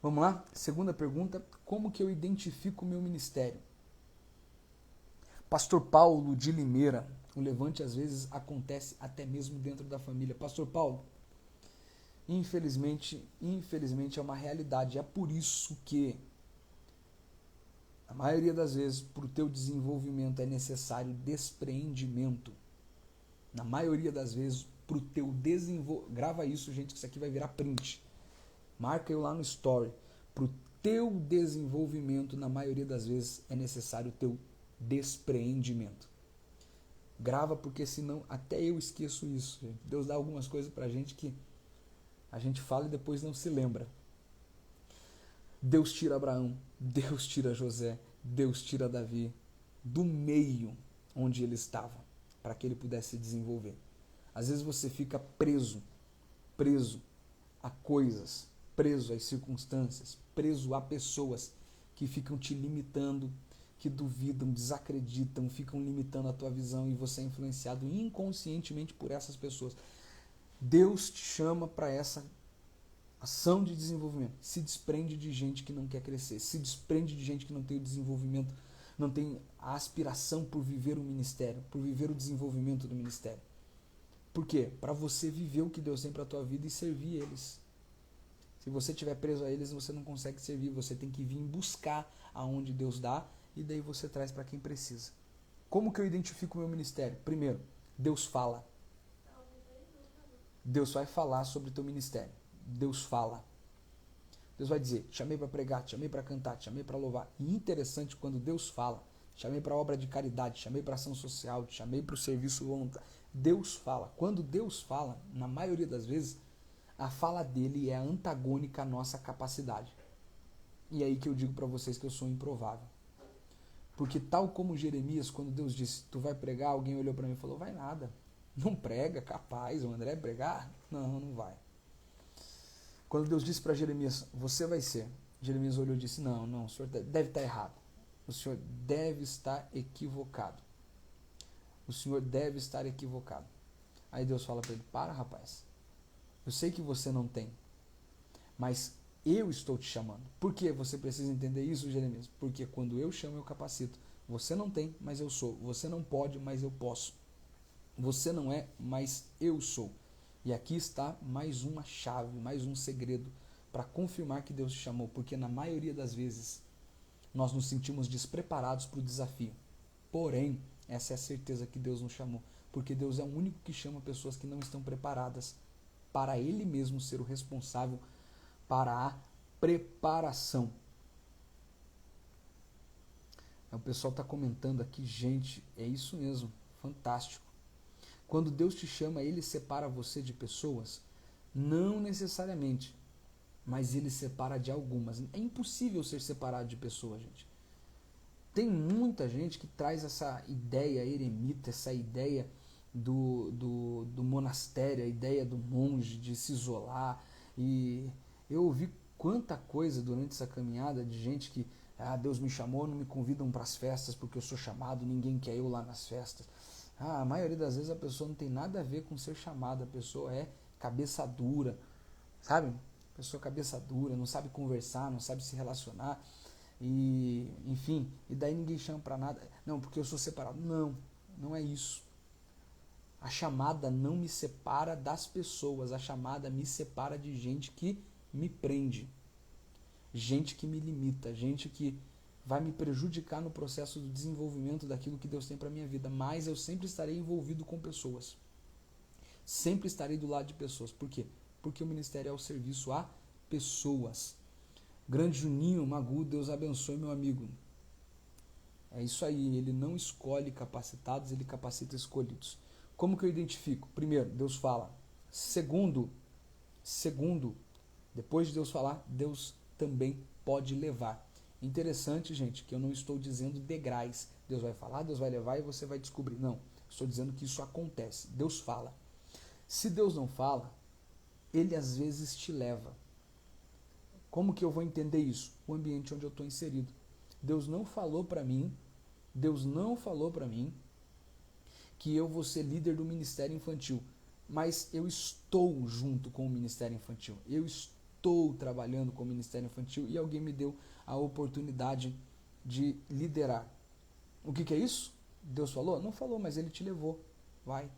Speaker 1: Vamos lá? Segunda pergunta, como que eu identifico o meu ministério? Pastor Paulo de Limeira, o levante às vezes acontece até mesmo dentro da família. Pastor Paulo, infelizmente é uma realidade. É por isso que a maioria das vezes, para o teu desenvolvimento é necessário despreendimento. Na maioria das vezes, para o teu desenvolvimento... Grava isso, gente, que isso aqui vai virar print. Marca eu lá no story. Para o teu desenvolvimento, na maioria das vezes, é necessário o teu despreendimento. Grava, porque senão até eu esqueço isso. Gente. Deus dá algumas coisas pra gente que a gente fala e depois não se lembra. Deus tira Abraão, Deus tira José, Deus tira Davi do meio onde ele estava, para que ele pudesse se desenvolver. Às vezes você fica preso a coisas, preso às circunstâncias, preso a pessoas que ficam te limitando, que duvidam, desacreditam, ficam limitando a tua visão e você é influenciado inconscientemente por essas pessoas. Deus te chama para essa ação de desenvolvimento. Se desprende de gente que não quer crescer, se desprende de gente que não tem o desenvolvimento, não tem a aspiração por viver o ministério, por viver o desenvolvimento do ministério. Por quê? Para você viver o que Deus tem para a tua vida e servir eles. Se você estiver preso a eles, você não consegue servir, você tem que vir buscar aonde Deus dá e daí você traz para quem precisa. Como que eu identifico o meu ministério? Primeiro, Deus fala. Deus vai falar sobre o teu ministério. Deus fala. Deus vai dizer, te chamei para pregar, te chamei para cantar, te chamei para louvar. E interessante quando Deus fala, te chamei para obra de caridade, te chamei para ação social, te chamei para o serviço voluntário. Deus fala. Quando Deus fala, na maioria das vezes, a fala dele é antagônica à nossa capacidade. E é aí que eu digo para vocês que eu sou improvável. Porque tal como Jeremias, quando Deus disse, tu vai pregar, alguém olhou para mim e falou, vai nada. Não prega, capaz, o André pregar? Não, não vai. Quando Deus disse para Jeremias, você vai ser. Jeremias olhou e disse, não, o senhor deve estar errado. O senhor deve estar equivocado. O senhor deve estar equivocado. Aí Deus fala para ele, para rapaz. Eu sei que você não tem, mas eu estou te chamando. Por que você precisa entender isso, Jeremias? Porque quando eu chamo, eu capacito. Você não tem, mas eu sou. Você não pode, mas eu posso. Você não é, mas eu sou. E aqui está mais uma chave, mais um segredo para confirmar que Deus te chamou, porque na maioria das vezes nós nos sentimos despreparados para o desafio. Porém, essa é a certeza que Deus nos chamou, porque Deus é o único que chama pessoas que não estão preparadas para Ele mesmo ser o responsável para a preparação. O pessoal está comentando aqui, gente, é isso mesmo, fantástico. Quando Deus te chama, Ele separa você de pessoas? Não necessariamente, mas Ele separa de algumas. É impossível ser separado de pessoas, gente. Tem muita gente que traz essa ideia eremita, essa ideia do monastério, a ideia do monge, de se isolar. E eu ouvi quanta coisa durante essa caminhada de gente que Deus me chamou, não me convidam para as festas porque eu sou chamado, ninguém quer eu lá nas festas. A maioria das vezes a pessoa não tem nada a ver com ser chamada, a pessoa é cabeça dura, sabe? Pessoa cabeça dura, não sabe conversar, não sabe se relacionar. E, enfim, e daí ninguém chama para nada. Não, porque eu sou separado. Não, não é isso. A chamada não me separa das pessoas, a chamada me separa de gente que me prende, gente que me limita, gente que vai me prejudicar no processo do desenvolvimento daquilo que Deus tem para minha vida. Mas eu sempre estarei envolvido com pessoas, sempre estarei do lado de pessoas. Por quê? Porque o ministério é o serviço a pessoas. Grande Juninho Magu, Deus abençoe, meu amigo. É isso aí, ele não escolhe capacitados, ele capacita escolhidos. Como que eu identifico? Primeiro, Deus fala. Segundo, depois de Deus falar, Deus também pode levar. Interessante, gente, que eu não estou dizendo degraus. Deus vai falar, Deus vai levar e você vai descobrir. Não, estou dizendo que isso acontece. Deus fala. Se Deus não fala, Ele às vezes te leva. Como que eu vou entender isso? O ambiente onde eu estou inserido. Deus não falou para mim que eu vou ser líder do ministério infantil, mas eu estou junto com o ministério infantil. Eu estou trabalhando com o ministério infantil e alguém me deu a oportunidade de liderar. O que é isso? Deus falou? Não falou, mas Ele te levou. Vai,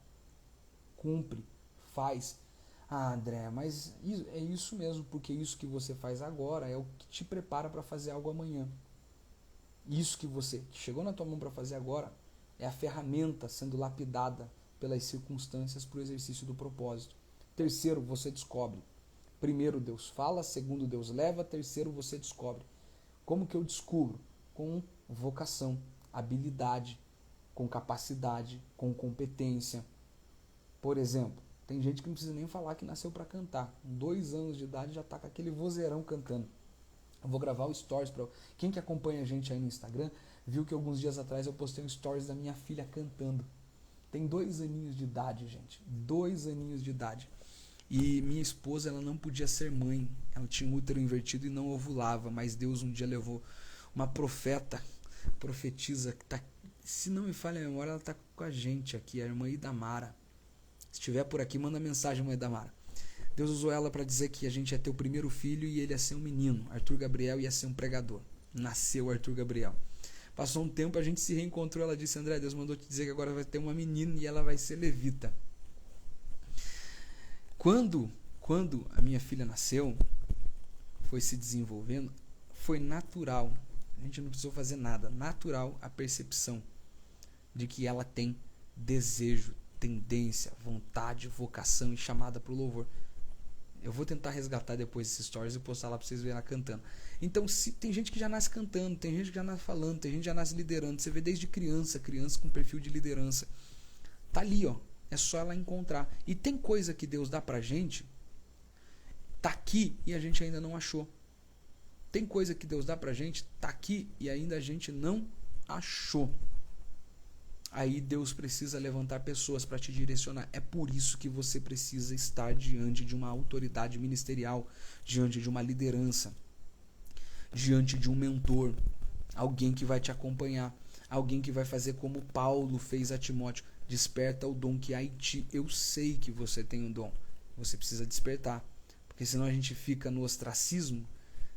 Speaker 1: cumpre, faz. André, mas é isso mesmo, porque isso que você faz agora é o que te prepara para fazer algo amanhã. Isso que chegou na tua mão para fazer agora é a ferramenta sendo lapidada pelas circunstâncias para o exercício do propósito. Terceiro, você descobre. Primeiro, Deus fala. Segundo, Deus leva. Terceiro, você descobre. Como que eu descubro? Com vocação, habilidade, com capacidade, com competência. Por exemplo, tem gente que não precisa nem falar que nasceu para cantar. Com 2 anos de idade já está com aquele vozeirão cantando. Eu vou gravar o stories para quem que acompanha a gente aí no Instagram, viu que alguns dias atrás eu postei um stories da minha filha cantando. Tem 2 aninhos de idade, gente. 2 aninhos de idade. E minha esposa, ela não podia ser mãe. Ela tinha um útero invertido e não ovulava, mas Deus um dia levou uma profetisa que tá, se não me falha a memória, ela está com a gente aqui, a irmã Idamara. Se estiver por aqui, manda mensagem, irmã Idamara. Deus usou ela para dizer que a gente ia ter o primeiro filho e ele ia ser um menino. Arthur Gabriel ia ser um pregador. Nasceu Arthur Gabriel. Passou um tempo, a gente se reencontrou. Ela disse: André, Deus mandou te dizer que agora vai ter uma menina e ela vai ser levita. Quando a minha filha nasceu, foi se desenvolvendo, foi natural. A gente não precisou fazer nada. Natural a percepção de que ela tem desejo, tendência, vontade, vocação e chamada para o louvor. Eu vou tentar resgatar depois esses stories e postar lá para vocês verem ela cantando. Então, tem gente que já nasce cantando, tem gente que já nasce falando, tem gente que já nasce liderando. Você vê desde criança com perfil de liderança. Tá ali, ó. É só ela encontrar. E tem coisa que Deus dá pra gente, tá aqui e a gente ainda não achou. Tem coisa que Deus dá pra gente, tá aqui e ainda a gente não achou. Aí Deus precisa levantar pessoas para te direcionar. É por isso que você precisa estar diante de uma autoridade ministerial, diante de uma liderança, diante de um mentor, alguém que vai te acompanhar, alguém que vai fazer como Paulo fez a Timóteo: desperta o dom que há em ti. Eu sei que você tem um dom, você precisa despertar, porque senão a gente fica no ostracismo,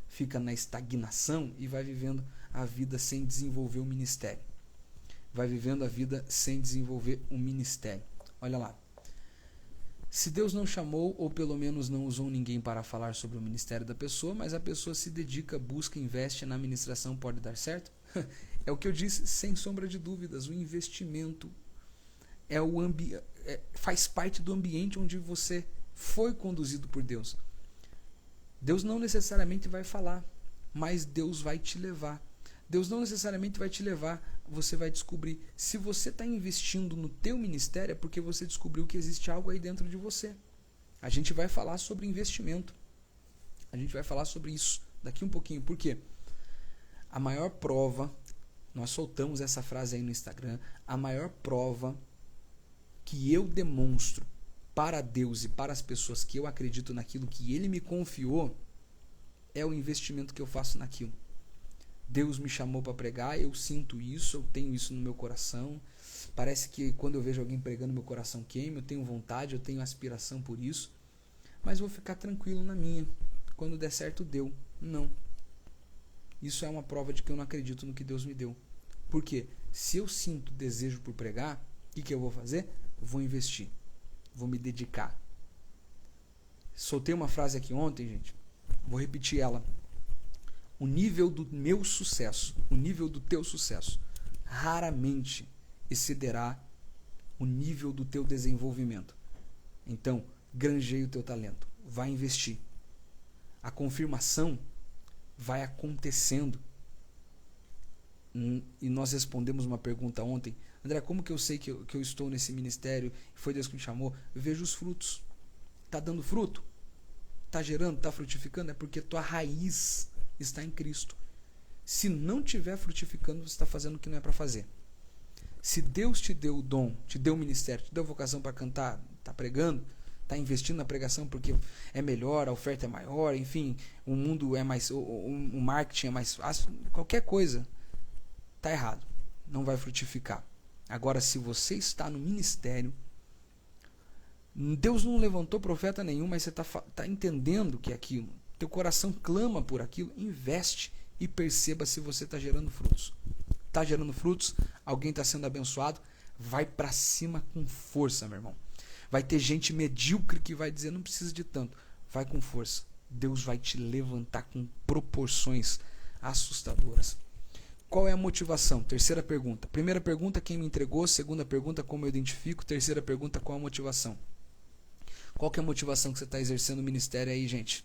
Speaker 1: fica na estagnação e vai vivendo a vida sem desenvolver o ministério. Vai vivendo a vida sem desenvolver um ministério. Olha lá. Se Deus não chamou, ou pelo menos não usou ninguém para falar sobre o ministério da pessoa, mas a pessoa se dedica, busca, investe na administração, pode dar certo? É o que eu disse, sem sombra de dúvidas, o investimento faz parte do ambiente onde você foi conduzido por Deus. Deus não necessariamente vai falar, mas Deus vai te levar. Deus não necessariamente vai te levar, você vai descobrir. Se você está investindo no teu ministério, é porque você descobriu que existe algo aí dentro de você. A gente vai falar sobre investimento. A gente vai falar sobre isso daqui um pouquinho. Por quê? A maior prova, nós soltamos essa frase aí no Instagram, a maior prova que eu demonstro para Deus e para as pessoas que eu acredito naquilo que Ele me confiou é o investimento que eu faço naquilo. Deus me chamou para pregar, eu sinto isso, eu tenho isso no meu coração. Parece que quando eu vejo alguém pregando, meu coração queima, eu tenho vontade, eu tenho aspiração por isso. Mas vou ficar tranquilo na minha. Quando der certo, deu. Não. Isso é uma prova de que eu não acredito no que Deus me deu. Por quê? Se eu sinto desejo por pregar, o que eu vou fazer? Vou investir. Vou me dedicar. Soltei uma frase aqui ontem, gente. Vou repetir ela. O nível do meu sucesso, o nível do teu sucesso, raramente excederá o nível do teu desenvolvimento. Então, granjeie o teu talento. Vai investir. A confirmação vai acontecendo. E nós respondemos uma pergunta ontem. André, como que eu sei que eu estou nesse ministério? Foi Deus que me chamou? Eu vejo os frutos. Está dando fruto? Está gerando? Está frutificando? É porque tua raiz está em Cristo. Se não estiver frutificando, você está fazendo o que não é para fazer. Se Deus te deu o dom, te deu o ministério, te deu a vocação para cantar, está pregando, está investindo na pregação porque é melhor, a oferta é maior, enfim, o mundo é mais, o marketing é mais fácil, qualquer coisa, está errado. Não vai frutificar. Agora, se você está no ministério, Deus não levantou profeta nenhum, mas você está entendendo que é aquilo. Teu coração clama por aquilo, investe e perceba se você está gerando frutos. Está gerando frutos, alguém está sendo abençoado, vai para cima com força, meu irmão. Vai ter gente medíocre que vai dizer, não precisa de tanto. Vai com força. Deus vai te levantar com proporções assustadoras. Qual é a motivação? Terceira pergunta. Primeira pergunta, quem me entregou? Segunda pergunta, como eu identifico? Terceira pergunta, qual a motivação? Qual que é a motivação que você está exercendo o ministério aí, gente?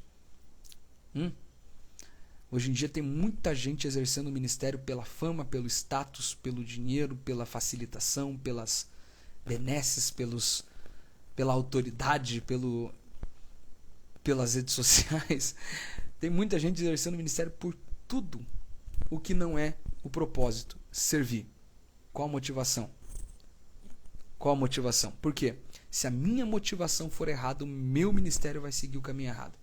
Speaker 1: Hoje em dia tem muita gente exercendo o ministério pela fama, pelo status, pelo dinheiro, pela facilitação, pelas benesses, pela autoridade, pelas redes sociais. Tem muita gente exercendo o ministério por tudo o que não é o propósito, servir. Qual a motivação? Qual a motivação? Por quê? Se a minha motivação for errada, o meu ministério vai seguir o caminho errado.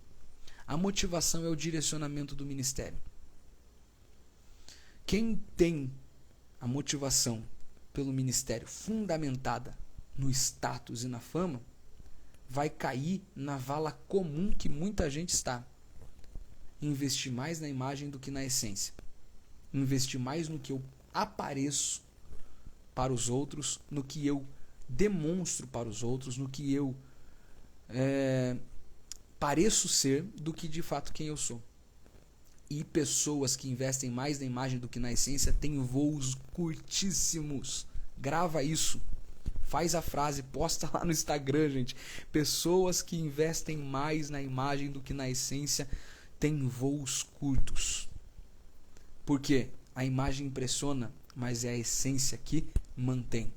Speaker 1: A motivação é o direcionamento do ministério. Quem tem a motivação pelo ministério fundamentada no status e na fama, vai cair na vala comum que muita gente está. Investir mais na imagem do que na essência. Investir mais no que eu apareço para os outros, no que eu demonstro para os outros, no que eu pareço ser, do que de fato quem eu sou. E pessoas que investem mais na imagem do que na essência têm voos curtíssimos. Grava isso. Faz a frase, posta lá no Instagram, gente. Pessoas que investem mais na imagem do que na essência têm voos curtos. Por quê? A imagem impressiona, mas é a essência que mantém.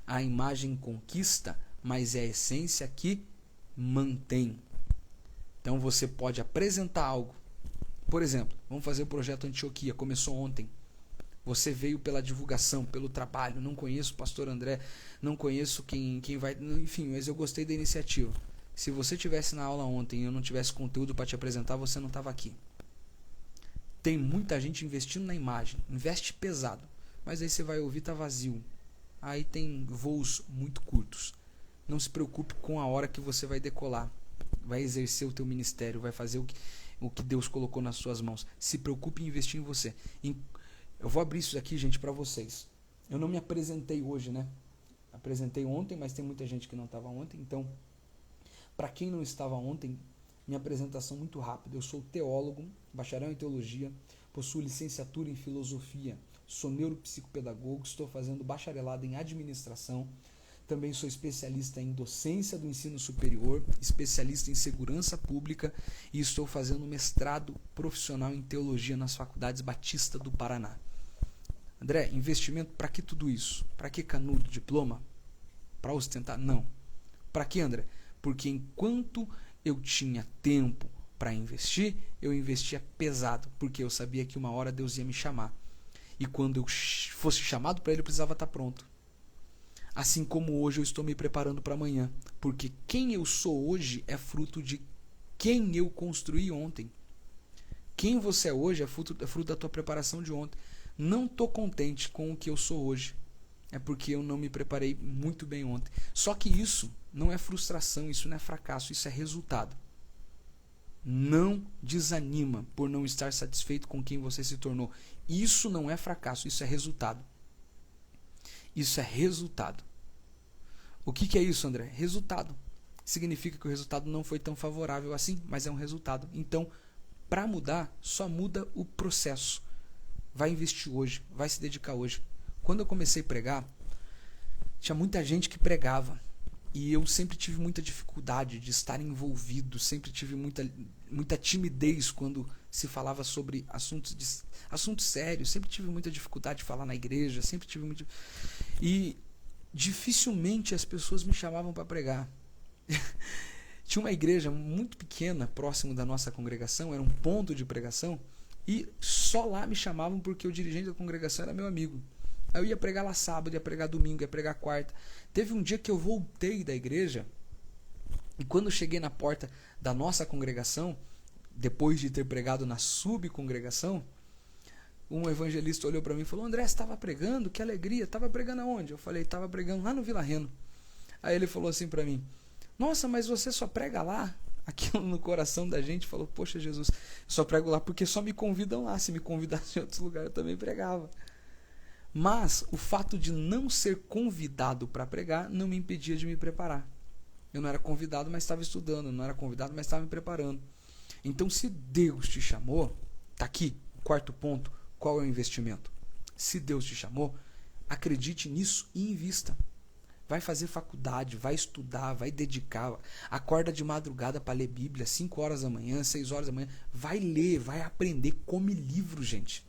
Speaker 1: A imagem conquista, mas é a essência que mantém. Então você pode apresentar algo. Por exemplo, vamos fazer o projeto Antioquia, começou ontem. Você veio pela divulgação, pelo trabalho. Não conheço o pastor André, não conheço quem vai... Enfim, mas eu gostei da iniciativa. Se você tivesse na aula ontem e eu não tivesse conteúdo para te apresentar, você não estava aqui. Tem muita gente investindo na imagem. Investe pesado. Mas aí você vai ouvir, tá vazio. Aí tem voos muito curtos. Não se preocupe com a hora que você vai decolar. Vai exercer o teu ministério, vai fazer o que Deus colocou nas suas mãos. Se preocupe em investir em você. Eu vou abrir isso aqui, gente, para vocês. Eu não me apresentei hoje, né? Apresentei ontem, mas tem muita gente que não estava ontem, então Para quem não estava ontem, minha apresentação muito rápida. Eu sou teólogo, bacharel em teologia, possuo licenciatura em filosofia, sou neuropsicopedagogo, estou fazendo bacharelado em administração, também sou especialista em docência do ensino superior, especialista em segurança pública e estou fazendo mestrado profissional em teologia nas faculdades Batista do Paraná. André, investimento, para que tudo isso? Para que canudo, diploma? Para ostentar? Não. Para que, André? Porque enquanto eu tinha tempo para investir, eu investia pesado, porque eu sabia que uma hora Deus ia me chamar. E quando eu fosse chamado para ele, eu precisava estar pronto. Assim como hoje eu estou me preparando para amanhã, porque quem eu sou hoje é fruto de quem eu construí ontem. Quem você é hoje é fruto da tua preparação de ontem. Não estou contente com o que eu sou hoje. É porque eu não me preparei muito bem ontem. Só que isso não é frustração, isso não é fracasso, isso é resultado. Não desanima por não estar satisfeito com quem você se tornou. Isso não é fracasso, isso é resultado. Isso é resultado. O que é isso, André? Resultado. Significa que o resultado não foi tão favorável assim, mas é um resultado. Então, para mudar, só muda o processo. Vai investir hoje, vai se dedicar hoje. Quando eu comecei a pregar, tinha muita gente que pregava. E eu sempre tive muita dificuldade de estar envolvido, sempre tive muita timidez quando se falava sobre assuntos sérios, sempre tive muita dificuldade de falar na igreja, sempre tive muito... E dificilmente as pessoas me chamavam para pregar. Tinha uma igreja muito pequena, próximo da nossa congregação, era um ponto de pregação, e só lá me chamavam porque o dirigente da congregação era meu amigo. Aí eu ia pregar lá sábado, ia pregar domingo, ia pregar quarta. Teve um dia que eu voltei da igreja e quando eu cheguei na porta da nossa congregação, depois de ter pregado na subcongregação, um evangelista olhou para mim e falou: André, você estava pregando? Que alegria! Estava pregando aonde? Eu falei: estava pregando lá no Vila Reno. Aí ele falou assim para mim: nossa, mas você só prega lá? Aquilo no coração da gente falou: poxa, Jesus, eu só prego lá porque só me convidam lá. Se me convidassem em outros lugares eu também pregava. Mas o fato de não ser convidado para pregar não me impedia de me preparar. Eu não era convidado, mas estava estudando. Eu não era convidado, mas estava me preparando. Então, se Deus te chamou, está aqui, o quarto ponto, qual é o investimento? Se Deus te chamou, acredite nisso e invista. Vai fazer faculdade, vai estudar, vai dedicar. Acorda de madrugada para ler Bíblia, 5 horas da manhã, 6 horas da manhã. Vai ler, vai aprender, come livro, gente.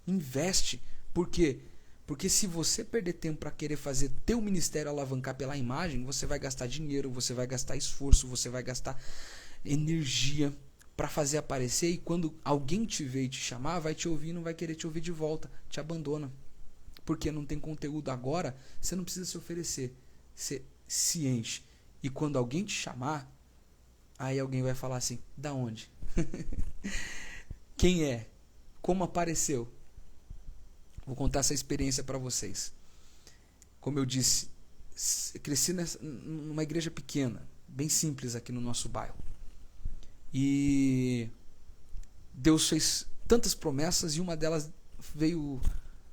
Speaker 1: Investe. Por quê? Porque se você perder tempo para querer fazer teu ministério alavancar pela imagem, você vai gastar dinheiro, você vai gastar esforço, você vai gastar energia para fazer aparecer, e quando alguém te ver e te chamar, vai te ouvir e não vai querer te ouvir de volta, te abandona. Porque não tem conteúdo agora, você não precisa se oferecer, você se enche. E quando alguém te chamar, aí alguém vai falar assim: da onde? Quem é? Como apareceu? Vou contar essa experiência para vocês. Como eu disse, cresci numa igreja pequena, bem simples aqui no nosso bairro. E Deus fez tantas promessas e uma delas veio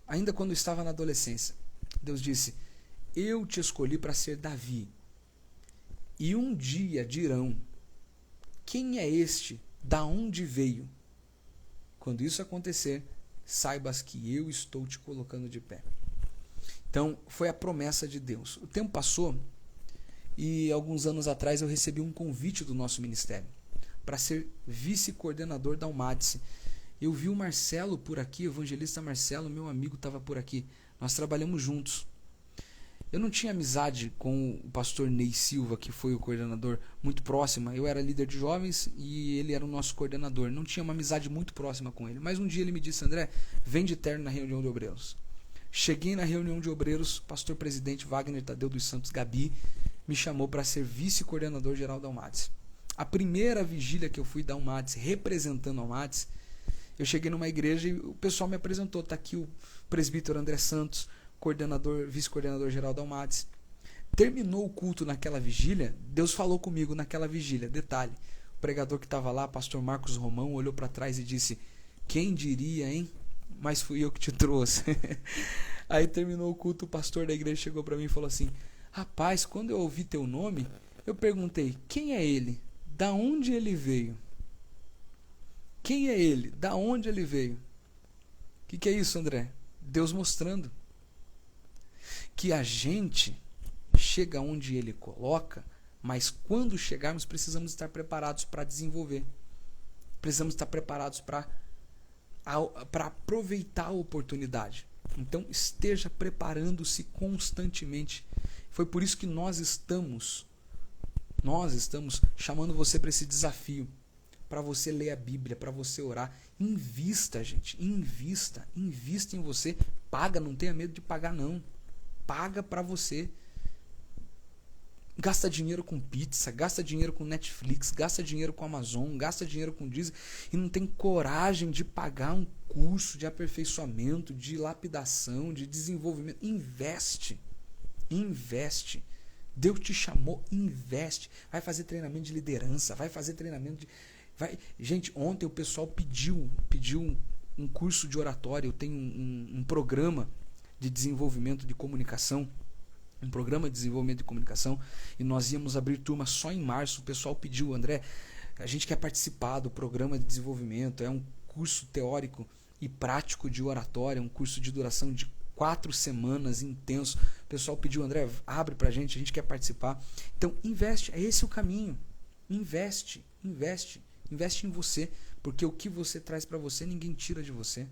Speaker 1: ainda quando eu estava na adolescência. Deus disse: eu te escolhi para ser Davi. E um dia dirão: quem é este? Da onde veio? Quando isso acontecer, saibas que eu estou te colocando de pé. Então, foi a promessa de Deus. O tempo passou e alguns anos atrás eu recebi um convite do nosso ministério para ser vice-coordenador da UMADSE. Eu vi o Marcelo por aqui, o evangelista Marcelo, meu amigo, estava por aqui. Nós trabalhamos juntos. Eu não tinha amizade com o pastor Ney Silva, que foi o coordenador, muito próxima. Eu era líder de jovens e ele era o nosso coordenador. Não tinha uma amizade muito próxima com ele. Mas um dia ele me disse: André, vem de terno na reunião de obreiros. Cheguei na reunião de obreiros, pastor presidente Wagner Tadeu dos Santos Gabi me chamou para ser vice-coordenador geral da UMADSE. A primeira vigília que eu fui da UMADSE, representando a UMADSE, eu cheguei numa igreja e o pessoal me apresentou. Está aqui o presbítero André Santos, vice-coordenador geral da UMADSE. Terminou o culto naquela vigília, Deus falou comigo naquela vigília. Detalhe, o pregador que estava lá, pastor Marcos Romão, olhou para trás e disse: quem diria, hein? Mas fui eu que te trouxe. Aí terminou o culto, o pastor da igreja chegou para mim e falou assim: rapaz, quando eu ouvi teu nome, Eu perguntei, quem é ele? Da onde ele veio? Quem é ele? Da onde ele veio? O que é isso, André? Deus mostrando que a gente chega onde ele coloca, mas quando chegarmos precisamos estar preparados para desenvolver. Precisamos estar preparados para aproveitar a oportunidade. Então esteja preparando-se constantemente. Foi por isso que nós estamos chamando você para esse desafio, para você ler a Bíblia, para você orar. Invista, gente, invista em você. Paga, não tenha medo de pagar não. Paga para você. Gasta dinheiro com pizza, gasta dinheiro com Netflix, gasta dinheiro com Amazon, gasta dinheiro com Disney e não tem coragem de pagar um curso de aperfeiçoamento, de lapidação, de desenvolvimento. Investe. Deus te chamou, investe. Vai fazer treinamento de liderança, vai fazer treinamento de... Gente, ontem o pessoal pediu um curso de oratória. Eu tenho um programa de desenvolvimento de comunicação, e nós íamos abrir turma só em março. O pessoal pediu, André, a gente quer participar do programa de desenvolvimento. É um curso teórico e prático de oratória, um curso de duração de 4 semanas, intenso. O pessoal pediu, André, abre pra gente, a gente quer participar. Então investe, é esse o caminho. Investe em você, porque o que você traz para você ninguém tira de você.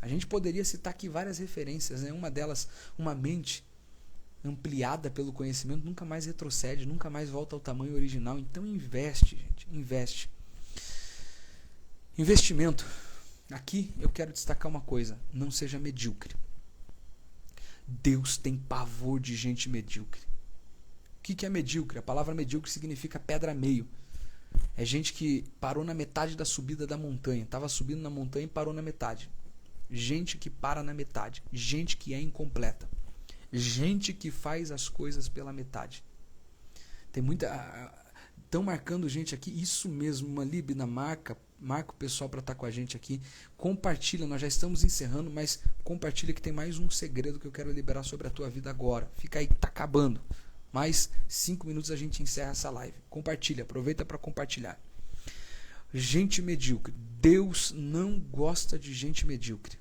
Speaker 1: A gente poderia citar aqui várias referências, né? Uma delas, uma mente ampliada pelo conhecimento nunca mais retrocede, nunca mais volta ao tamanho original. Então investe, gente, investe. Investimento. Aqui eu quero destacar uma coisa: não seja medíocre. Deus tem pavor de gente medíocre. O que é medíocre? A palavra medíocre significa pedra meio. É gente que parou na metade da subida da montanha. Estava subindo na montanha e parou na metade. Gente que para na metade. Gente que é incompleta. Gente que faz as coisas pela metade. Tem muita... Estão marcando gente aqui. Isso mesmo, uma Líbina, marca o pessoal para estar com a gente aqui. Compartilha, nós já estamos encerrando, mas compartilha que tem mais um segredo que eu quero liberar sobre a tua vida agora. Fica aí, tá acabando. Mais 5 minutos a gente encerra essa live. Compartilha, aproveita para compartilhar. Gente medíocre. Deus não gosta de gente medíocre.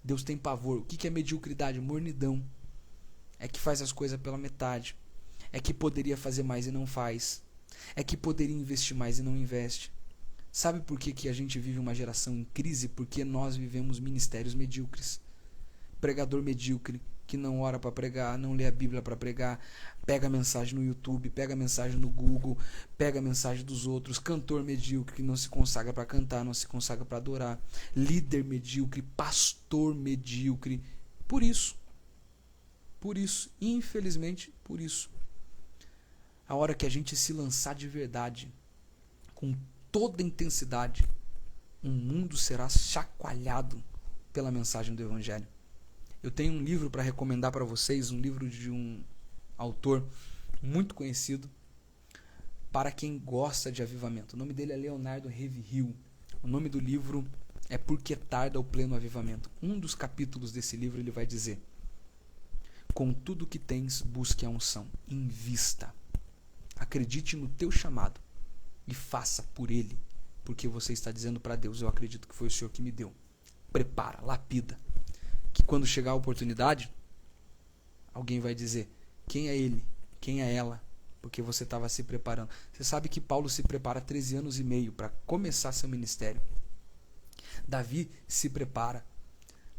Speaker 1: Deus tem pavor. O que é mediocridade? Mornidão. É que faz as coisas pela metade. É que poderia fazer mais e não faz. É que poderia investir mais e não investe. Sabe por que a gente vive uma geração em crise? Porque nós vivemos ministérios medíocres. Pregador medíocre, que não ora para pregar, não lê a Bíblia para pregar, pega a mensagem no YouTube, pega a mensagem no Google, pega a mensagem dos outros. Cantor medíocre, que não se consagra para cantar, não se consagra para adorar. Líder medíocre, pastor medíocre. Por isso, infelizmente, por isso, a hora que a gente se lançar de verdade, com toda intensidade, o mundo será chacoalhado pela mensagem do Evangelho. Eu tenho um livro para recomendar para vocês, um livro de um autor muito conhecido para quem gosta de avivamento. O nome dele é Leonardo Ravenhill. O nome do livro é Por que Tarda o Pleno Avivamento. Um dos capítulos desse livro ele vai dizer: com tudo que tens, busque a unção. Invista. Acredite no teu chamado e faça por ele, porque você está dizendo para Deus: eu acredito que foi o Senhor que me deu. Prepara, lapida, que quando chegar a oportunidade, alguém vai dizer: quem é ele? Quem é ela? Porque você estava se preparando. Você sabe que Paulo se prepara 13 anos e meio para começar seu ministério. Davi se prepara.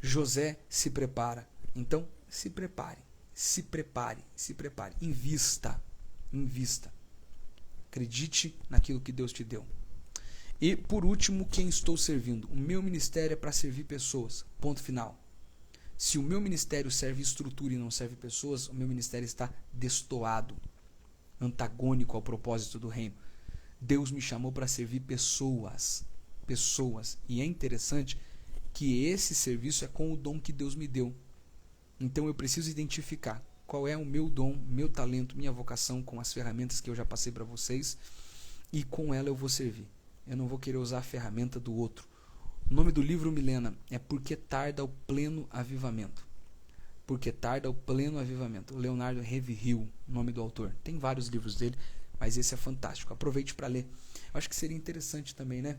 Speaker 1: José se prepara. Então, se prepare. Invista. Acredite naquilo que Deus te deu. E, por último, quem estou servindo? O meu ministério é para servir pessoas. Ponto final. Se o meu ministério serve estrutura e não serve pessoas, o meu ministério está destoado, antagônico ao propósito do reino. Deus me chamou para servir pessoas. E é interessante que esse serviço é com o dom que Deus me deu. Então eu preciso identificar qual é o meu dom, meu talento, minha vocação, com as ferramentas que eu já passei para vocês, e com ela eu vou servir. Eu não vou querer usar a ferramenta do outro. O nome do livro, Milena, é Por que Tarda o Pleno Avivamento. Porque Tarda o Pleno Avivamento. Leonardo Ravenhill, nome do autor. Tem vários livros dele, mas esse é fantástico. Aproveite para ler. Eu acho que seria interessante também, né?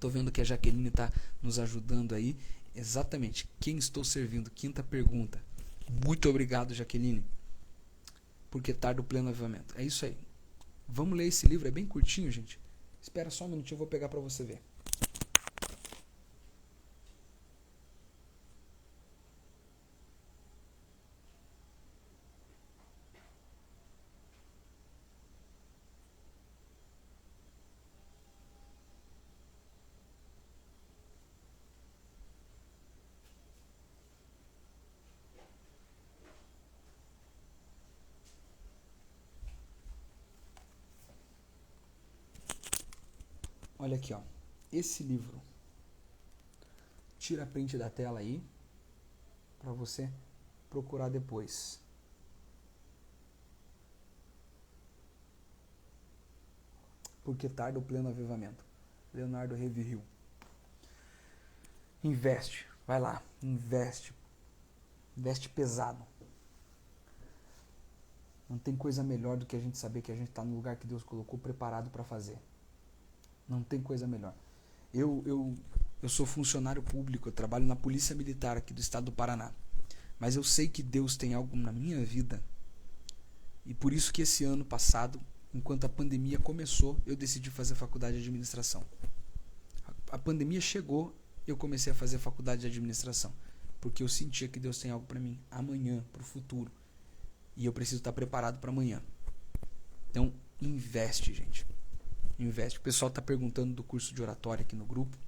Speaker 1: Tô vendo que a Jaqueline está nos ajudando aí. Exatamente. Quem estou servindo? Quinta pergunta. Muito obrigado, Jaqueline. Porque Tarda o Pleno Avivamento. É isso aí. Vamos ler esse livro. É bem curtinho, gente. Espera só um minutinho, eu vou pegar para você ver. Olha aqui, ó. Esse livro. Tira a print da tela aí para você procurar depois. Porque Tarda o Pleno Avivamento. Leonardo Ravenhill. Investe. Vai lá. Investe. Investe pesado. Não tem coisa melhor do que a gente saber que a gente está no lugar que Deus colocou preparado para fazer. Não tem coisa melhor. Eu sou funcionário público, eu trabalho na Polícia Militar aqui do estado do Paraná. Mas eu sei que Deus tem algo na minha vida. E por isso que esse ano passado, enquanto a pandemia começou, eu decidi fazer faculdade de administração. A pandemia chegou, eu comecei a fazer faculdade de administração. Porque eu sentia que Deus tem algo para mim amanhã, para o futuro. E eu preciso estar preparado para amanhã. Então, investe, gente. Investe. O pessoal está perguntando do curso de oratória aqui no grupo.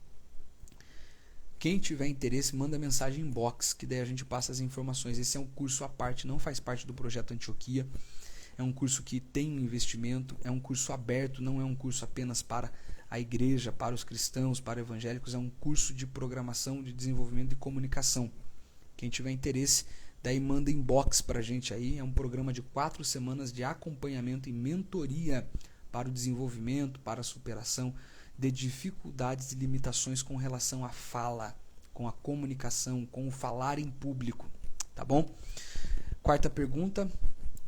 Speaker 1: Quem tiver interesse, manda mensagem inbox, que daí a gente passa as informações. Esse é um curso à parte, não faz parte do projeto Antioquia. É um curso que tem um investimento, é um curso aberto, não é um curso apenas para a igreja, para os cristãos, para evangélicos. É um curso de programação, de desenvolvimento e comunicação. Quem tiver interesse, daí manda inbox para a gente aí. É um programa de 4 semanas de acompanhamento e mentoria para o desenvolvimento, para a superação de dificuldades e limitações com relação à fala, com a comunicação, com o falar em público, tá bom? Quarta pergunta,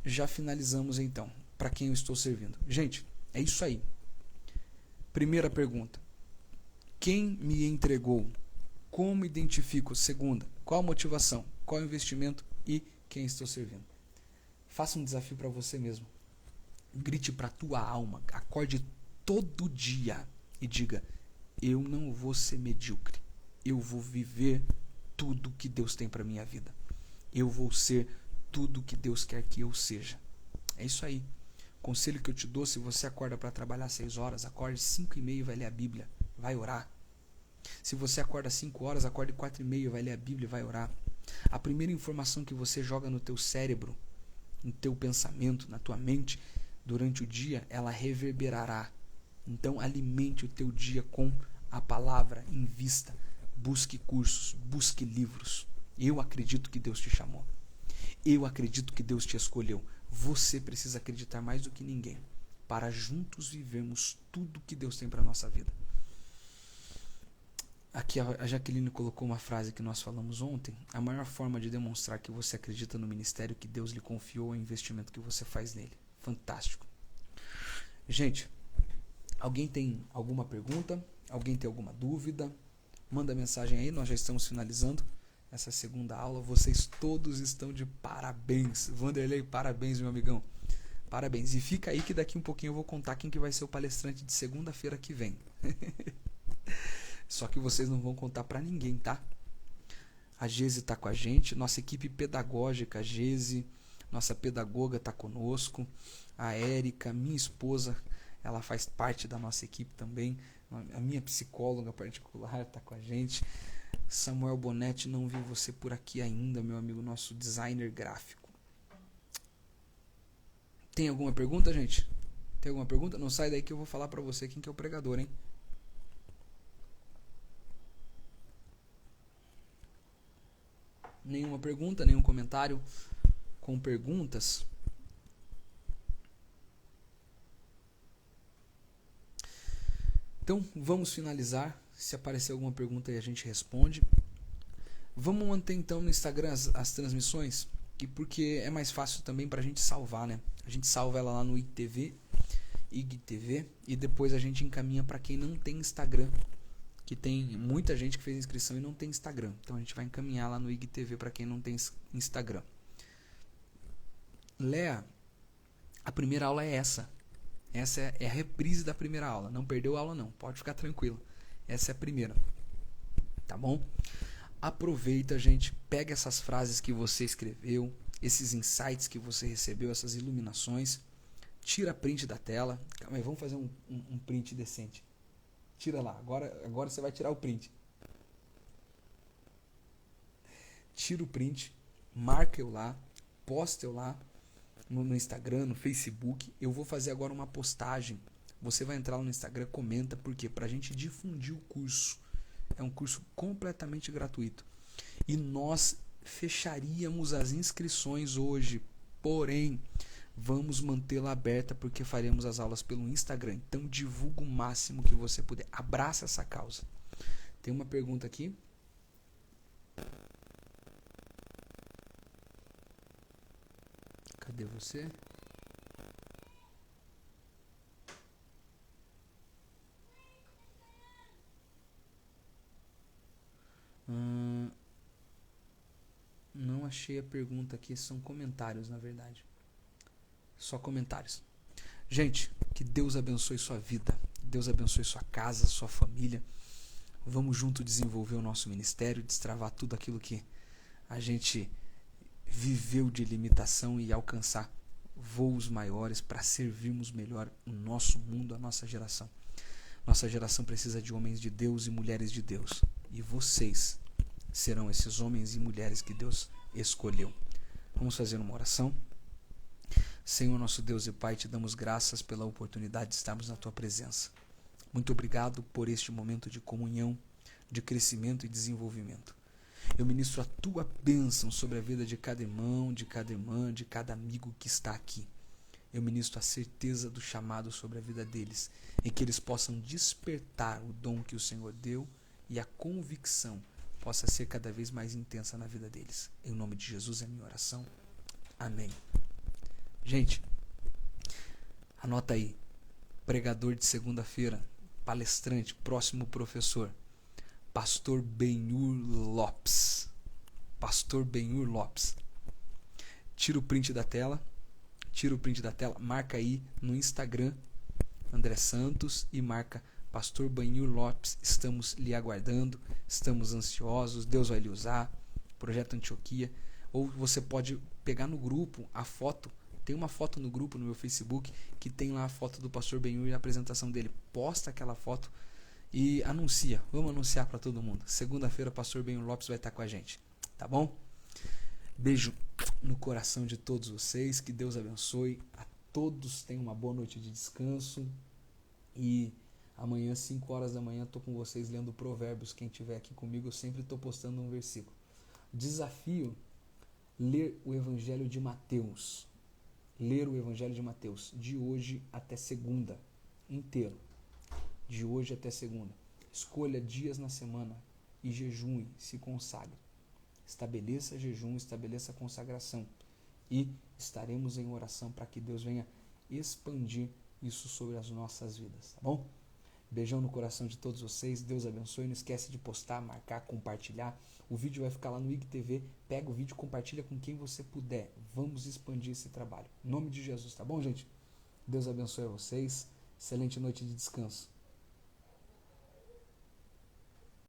Speaker 1: já finalizamos então. Para quem eu estou servindo? Gente, é isso aí. Primeira pergunta, quem me entregou? Como identifico? Segunda, qual a motivação? Qual o investimento? E quem estou servindo? Faça um desafio para você mesmo. Grite para a tua alma, acorde todo dia e diga: eu não vou ser medíocre, eu vou viver tudo que Deus tem para minha vida, eu vou ser tudo que Deus quer que eu seja. É isso aí. Conselho que eu te dou: se você acorda para trabalhar 6 horas, acorde 5h30 e vai ler a Bíblia, vai orar. Se você acorda 5 horas, acorde 4h30 e vai ler a Bíblia e vai orar. A primeira informação que você joga no teu cérebro, no teu pensamento, na tua mente, durante o dia, ela reverberará. Então alimente o teu dia com a palavra, invista, busque cursos, busque livros. Eu acredito que Deus te chamou. Eu acredito que Deus te escolheu. Você precisa acreditar mais do que ninguém para juntos vivermos tudo que Deus tem para a nossa vida. Aqui a Jaqueline colocou uma frase que nós falamos ontem. A maior forma de demonstrar que você acredita no ministério que Deus lhe confiou é o investimento que você faz nele. Fantástico. Gente, alguém tem alguma pergunta? Alguém tem alguma dúvida? Manda mensagem aí, nós já estamos finalizando essa segunda aula. Vocês todos estão de parabéns. Vanderlei, parabéns, meu amigão. Parabéns. E fica aí que daqui um pouquinho eu vou contar quem que vai ser o palestrante de segunda-feira que vem. Só que vocês não vão contar para ninguém, tá? A Geze está com a gente, nossa equipe pedagógica, a Geze, nossa pedagoga está conosco, a Érica, minha esposa, ela faz parte da nossa equipe também, a minha psicóloga particular está com a gente. Samuel Bonetti, não vi você por aqui ainda, meu amigo, nosso designer gráfico. Tem alguma pergunta, gente? Tem alguma pergunta? Não sai daí que eu vou falar para você quem que é o pregador, hein? Nenhuma pergunta, nenhum comentário com perguntas? Então, vamos finalizar. Se aparecer alguma pergunta aí, a gente responde. Vamos manter então no Instagram as transmissões, e porque é mais fácil também pra gente salvar, né? A gente salva ela lá no IGTV, e depois a gente encaminha para quem não tem Instagram, que tem muita gente que fez inscrição e não tem Instagram. Então a gente vai encaminhar lá no IGTV para quem não tem Instagram. Léa, a primeira aula é essa. Essa é a reprise da primeira aula. Não perdeu a aula não, pode ficar tranquilo. Essa é a primeira. Tá bom? Aproveita, gente, pega essas frases que você escreveu, esses insights que você recebeu, essas iluminações, tira print da tela. Calma aí, vamos fazer um print decente. Tira lá, agora você vai tirar o print. Tira o print, marca eu lá, posta eu lá no Instagram, no Facebook. Eu vou fazer agora uma postagem. Você vai entrar lá no Instagram, comenta, porque pra gente difundir o curso. É um curso completamente gratuito. E nós fecharíamos as inscrições hoje, porém vamos mantê-la aberta porque faremos as aulas pelo Instagram. Então divulga o máximo que você puder. Abraça essa causa. Tem uma pergunta aqui. Cadê você? Não achei a pergunta aqui. São comentários, na verdade. Só comentários. Gente, que Deus abençoe sua vida. Deus abençoe sua casa, sua família. Vamos junto desenvolver o nosso ministério, destravar tudo aquilo que a gente viveu de limitação e alcançar voos maiores para servirmos melhor o nosso mundo, a nossa geração. Nossa geração precisa de homens de Deus e mulheres de Deus. E vocês serão esses homens e mulheres que Deus escolheu. Vamos fazer uma oração? Senhor, nosso Deus e Pai, te damos graças pela oportunidade de estarmos na Tua presença. Muito obrigado por este momento de comunhão, de crescimento e desenvolvimento. Eu ministro a Tua bênção sobre a vida de cada irmão, de cada irmã, de cada amigo que está aqui. Eu ministro a certeza do chamado sobre a vida deles, em que eles possam despertar o dom que o Senhor deu e a convicção possa ser cada vez mais intensa na vida deles. Em nome de Jesus é a minha oração. Amém. Gente, anota aí. Pregador de segunda-feira, palestrante, próximo professor, Pastor Benhur Lopes. Pastor Benhur Lopes. Tira o print da tela, marca aí no Instagram, André Santos, e marca Pastor Benhur Lopes. Estamos lhe aguardando, estamos ansiosos, Deus vai lhe usar, Projeto Antioquia. Ou você pode pegar no grupo a foto. Tem uma foto no grupo no meu Facebook que tem lá a foto do Pastor Benhur e a apresentação dele. Posta aquela foto e anuncia. Vamos anunciar para todo mundo. Segunda-feira, Pastor Benhur Lopes vai estar com a gente. Tá bom? Beijo no coração de todos vocês. Que Deus abençoe. A todos tenham uma boa noite de descanso. E amanhã, 5 horas da manhã, estou com vocês lendo Provérbios. Quem estiver aqui comigo, eu sempre estou postando um versículo. Desafio: ler o Evangelho de Mateus. Ler o Evangelho de Mateus de hoje até segunda, inteiro. De hoje até segunda. Escolha dias na semana e jejue, se consagre. Estabeleça jejum, estabeleça consagração. E estaremos em oração para que Deus venha expandir isso sobre as nossas vidas, tá bom? Beijão no coração de todos vocês, Deus abençoe. Não esquece de postar, marcar, compartilhar. O vídeo vai ficar lá no IGTV. Pega o vídeo, compartilha com quem você puder. Vamos expandir esse trabalho. Em nome de Jesus, tá bom, gente? Deus abençoe a vocês. Excelente noite de descanso.